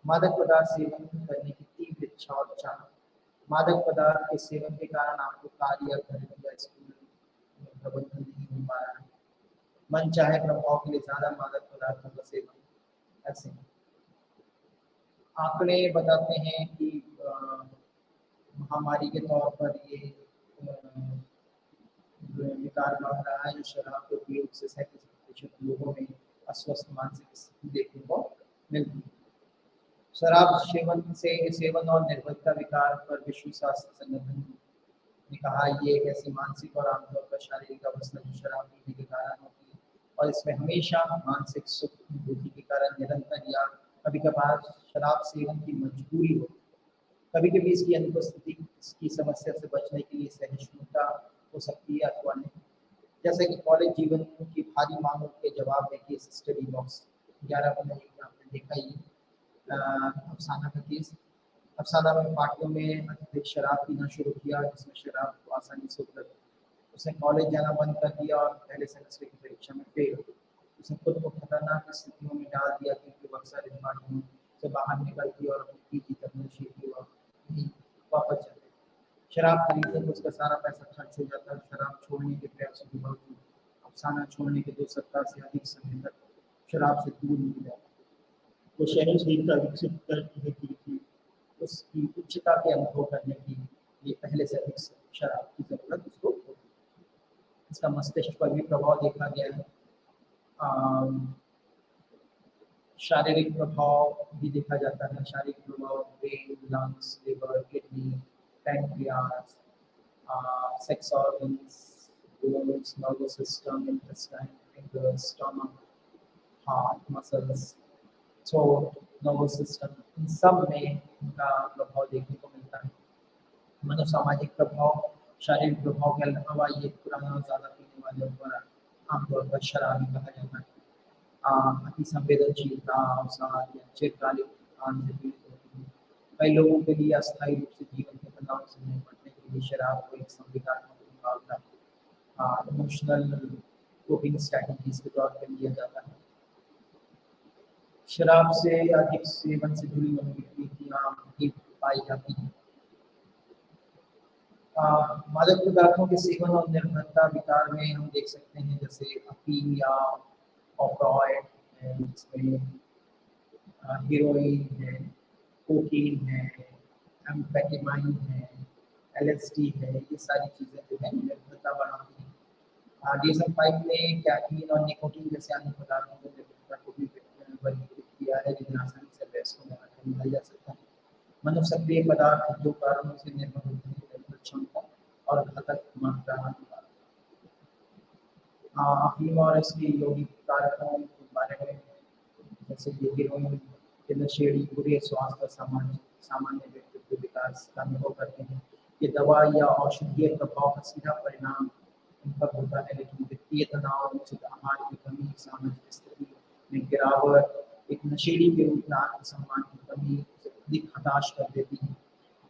मादक पदार्थ सेवन करने की तीव्र इच्छा और चाह, मादक पदार्थ के सेवन के कारण आपको कार्य या घर या स्कूल में प्रबंधन नहीं हो पा रहा है, मन चाहे प्रभाव के लिए ज्यादा मादक पदार्थों का सेवन। ऐसे आंकड़े बताते हैं कि महामारी के तौर पर ये विकार बढ़ रहा है। शराब के उपयोग से 37% लोगों में अस्वस्थ मानसिक स्थिति देखने को मिलती है। शराब सेवन और निर्भरता विकार पर विश्व स्वास्थ्य संगठन ने कहा ये एक ऐसी मानसिक और आमतौर पर शारीरिक अवस्था जो शराब पीने के कारण होती है और इसमें हमेशा मानसिक सुख अनुभूति के कारण निरंतर या कभी कभार शराब सेवन की मजबूरी हो। कभी कभी इसकी अनुपस्थिति इसकी समस्या से बचने के लिए सहिष्णुता हो सकती है अथवा नहीं। जैसे कि कॉलेज जीवन की भारी मांगों के जवाब में केस स्टडी बॉक्स 11 को आपने देखा ही अफसाना का केस। अफसाना में पार्टियों में अत्यधिक शराब पीना शुरू किया जिसमें शराब को आसानी से उपलब्ध। उसने कॉलेज जाना बंद कर दिया और पहले सेमेस्टर की परीक्षा में फेल हो। उसने खुद को खतरनाक स्थितियों में डाल दिया क्योंकि वो अक्सर इन पार्टियों से बाहर निकलती और अपनी पीजी तक नशीली और वापस जाती। शराब खरीदने में उसका सारा पैसा खर्च हो जाता है। शराब छोड़ने के प्रयासों के बावजूद अफसाना छोड़ने के 2 सप्ताह से अधिक समय तक शराब से दूर नहीं रहा। वो सहनशीलता विकसित कर रही थी। उसकी उच्चता के अनुभव करने के लिए पहले से अधिक शराब की जरूरत उसको होती। इसका मस्तिष्क पर भी प्रभाव देखा गया है। शारीरिक प्रभाव भी देखा जाता है। शारीरिक प्रभाव brain, lungs, liver, kidney, pancreas, sex organs, bones, nervous system, intestine, fingers, stomach, heart, muscles, throat, nervous system, इन सब में इनका प्रभाव देखने को मिलता है। मनोसामाजिक प्रभाव, शारीरिक प्रभाव के अलावा ये पुराना और ज़्यादा पीने वाले पर आमतौर पर शराबी कहा जाता है। अति संवेदनशीलता, अवसाद या चिरकालिक थकान से पीड़ित होती है। कई लोगों के लिए अस्थायी रूप से जीवन के तनाव से निपटने के लिए शराब को एक संवेगात्मक मुकाबला इमोशनल कोपिंग स्ट्रैटेजीज के तौर पर लिया जाता है। शराब से अधिक सेवन से जुड़ी मनोविकृतियां भी पाई जाती हैं। मादक पदार्थों के सेवन और निर्भरता विकार में हम देख सकते हैं जैसे अफीम या ऑपियोइड है, जिसमें हीरोइन है, कोकीन है, एम्फेटामाइन है, एलएसडी है, ये सारी चीज़ें जो है निर्भरता बढ़ाती हैं। DSM-5 ने कैफीन और निकोटीन जैसे अन्य पदार्थों को जटिलता को भी वर्गीकृत किया है, जिन्हें आसानी से वयस्कों में मिलाया जा सकता है। मनो सक्रिय पदार्थ जो कारणों से निर्भर होते हैं, जैसे क्षमता और घातक मात्रा अनुपात। अफीम और इसके यौगिक कारकों के बारे में, जैसे ये हीरोइन के नशेड़ी बुरे स्वास्थ्य और सामान्य व्यक्तित्व विकास का अनुभव करते हैं। ये दवा या औषधीय प्रभाव का सीधा परिणाम इन पर होता है, लेकिन वित्तीय तनाव, उचित आहार की कमी, सामाजिक स्थिति में गिरावट एक नशेड़ी के रूप में आत्मसम्मान की कमी उसे अधिक हताश कर देती है।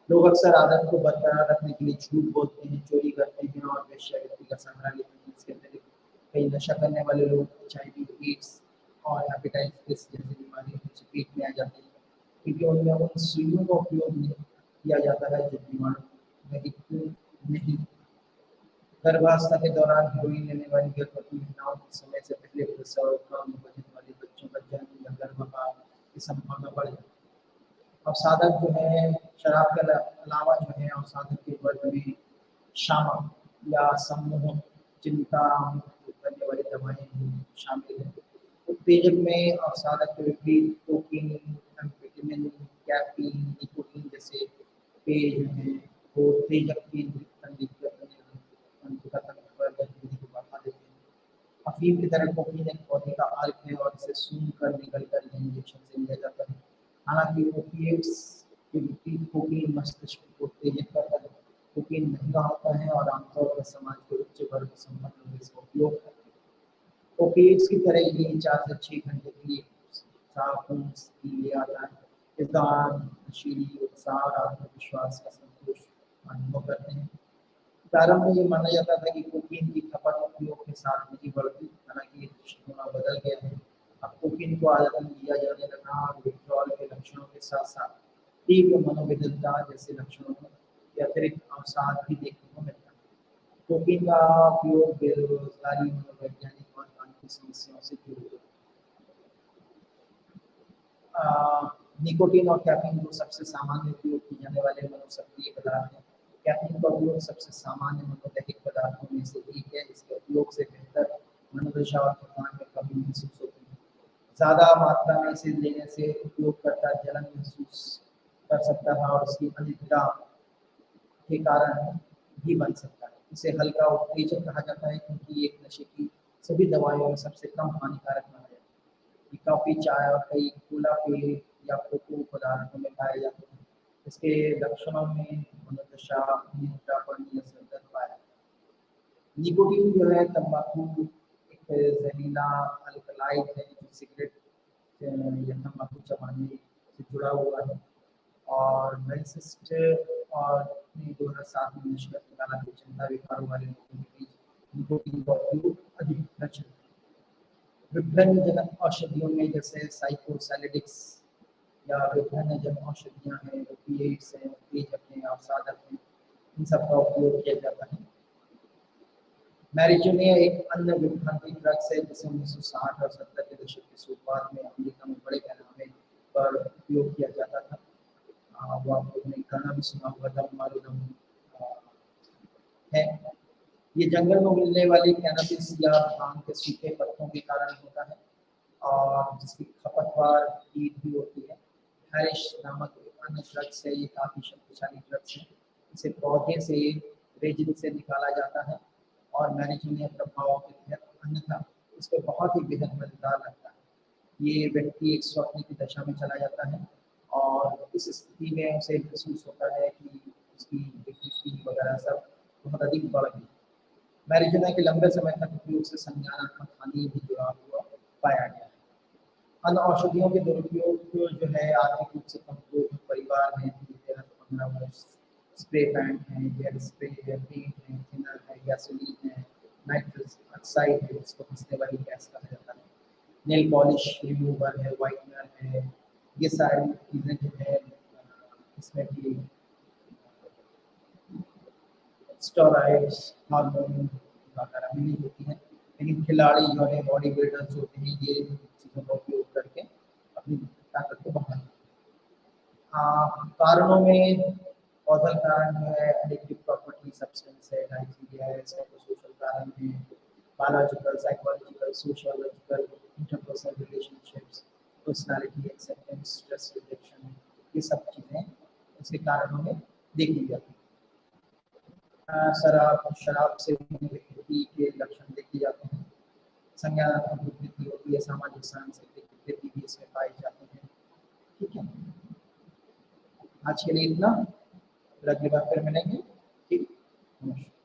लोग अक्सर आदत को बरकरार रखने के लिए झूठ बोलते हैं, चोरी करते हैं और वेश्यावृत्ति का सहारा लेते हैं। इसके अतिरिक्त कई नशा करने वाले लोग HIV, एड्स और हेपेटाइटिस जैसी बीमारियों की चपेट में आ जाते हैं, क्योंकि उनमें उन सुइयों का उपयोग नहीं किया जाता है जो बीमार नहीं। गर्भावस्था के दौरान हेरोइन लेने वाली गर्भवती महिलाओं को समय से पहले प्रसव, कम वजन वाले बच्चों का जन्म या गर्भपात की संभावना बढ़ जाती है। अवसाधक जो है, शराब के अलावा जो है अवसाधक के वर्ग में शामक या समूह चिंता करने वाली दवाएं भी शामिल हैं। उत्तेजक में अवसाधक के विपरीत कोकीन, एम्फेटामिन, कैफीन, निकोटीन जैसे पेय जो हैं वो उत्तेजक केंद्रित तंत्रिका तंत्र पर गतिविधि को बढ़ा देते हैं। अफीम की तरह कोकीन एक पौधे का अर्क है और इसे सूंघ कर निगल कर इंजेक्शन से लिया जाता है। हालांकि ओपिएट्स के विपरीत कोकीन मस्तिष्क को उत्तेजित करता है। कोकीन महंगा होता है और आमतौर पर समाज के उच्च वर्ग संबंध में इसका उपयोग करते हैं। ओपिएट्स की तरह ये 4 से 6 घंटे के लिए ले आता है। इस दौरान नशीली उत्साह और आत्मविश्वास का संतोष अनुभव करते हैं। प्रारंभ में ये माना जाता था कि कोकीन की खपत उपयोग के साथ नहीं बढ़ती, हालांकि ये दृष्टिकोण बदल गया है। अब कोकीन को आदतन लिया जाने लगा और विड्रॉल के लक्षणों के साथ साथ तीव्र मनोविदग्धता जैसे लक्षणों के अतिरिक्त अवसाद भी देखने को मिलता है। कोकीन का उपयोग बेरोजगारी, मनोवैज्ञानिक और मानसिक समस्याओं से जुड़े हुए। निकोटीन और कैफीन को सबसे सामान्य उपयोग किए जाने वाले मनोसक्रिय पदार्थ हैं। कैफीन का उपयोग सबसे सामान्य मनोदैहिक पदार्थों में से एक है। इसके उपयोग से बेहतर मनोदशा और थकान में कमी महसूस होती है। ज़्यादा मात्रा में इसे लेने से उपयोगकर्ता जलन महसूस कर सकता है और उसकी अनिद्रा के कारण भी बन सकता है। इसे हल्का उत्तेजक कहा जाता है क्योंकि एक नशे की सभी दवाइयों में सबसे कम हानिकारक माना जाता है। कॉफी, चाय और कई कोला पेय या कोको पदार्थों में पाए जाते हैं। इसके लक्षणों में मनोदशा, निद्रापन या सरदर्द पाया। निकोटीन जो है तंबाकू एक जहरीला अल्कलॉइड है जो सिगरेट या तंबाकू चबाने से जुड़ा हुआ है। और नार्सिसिस्ट और 2007 में निष्कर्ष निकाला कि चिंता विकारों वाले लोगों के बीच निकोटीन का उपयोग अधिक प्रचलित है। विभिन्न जन औषधियों में जैसे साइकोसैलिडिक्स या विभिन्न जन औषधियाँ हैं, ओपिएट्स हैं, उत्तेजक हैं, अवसाधक हैं, इन सब का उपयोग किया जाता है। मैरिजुनिया एक अन्य विभ्रांति ड्रग्स है जिसे 1960 और 70 के दशक की शुरुआत में अमेरिका में बड़े पैमाने पर उपयोग किया जाता था। वो आपने गाना भी सुना होगा, दम मारो दम है। ये जंगल में मिलने वाली कैनबिस या भांग के सूखे पत्तों के कारण होता है और जिसकी खपतवार ईद भी होती है। हैरिश नामक एक अन्य ड्रग्स है, ये काफ़ी शक्तिशाली ड्रग्स है। इसे पौधे से रेजिन से निकाला जाता है और मैरिजुनिया प्रभाव के तहत अन्यथा इसको बहुत ही बेहद मजेदार लगता है। ये व्यक्ति एक स्वप्न की दशा में चला जाता है और इस स्थिति में उसे महसूस होता है कि उसकी विकृति वगैरह सब बहुत अधिक बढ़ गई। मैरिजुना के लंबे समय तक उपयोग से संज्ञानात्मक हानि भी जुड़ा हुआ पाया गया है। अन्य औषधियों के दुरुपयोग जो है आर्थिक रूप से कमजोर परिवार में 13 से 15 वर्ष स्प्रे पैंट है, हेयर स्प्रे है, पेंट है, थिनर है, गैसोलीन है, नाइट्रस ऑक्साइड है जिसको हंसने वाली गैस कहा जाता है, नेल पॉलिश रिमूवर है, व्हाइटनर है। ये सारी चीज़ें जो है इसमें भी स्टेरॉइड्स, हार्मोन वगैरह मिली होती हैं। लेकिन खिलाड़ी जो है बॉडी बिल्डर्स होते हैं ये चीज़ों का उपयोग करके अपनी ताकत को बढ़ाते हैं। कारणों में कॉजल कारण जो है एडिक्टिव प्रॉपर्टी सब्सटेंस है, नाइजीरिया है, साइकोसोशल कारण है, biological, psychological, sociological, interpersonal relationships, personality acceptance, stress reduction, ये सब चीज़ें इसके कारणों में देखी जाती हैं। शराब से विकृति के लक्षण देखे जाते हैं। संज्ञानात्मक विकृति होती है, सामाजिक सांस्कृतिक विकृति भी इसमें पाई जाती है। ठीक है, आज के लिए इतना, फिर अगली बार फिर मिलेंगे। ठीक, नमस्कार।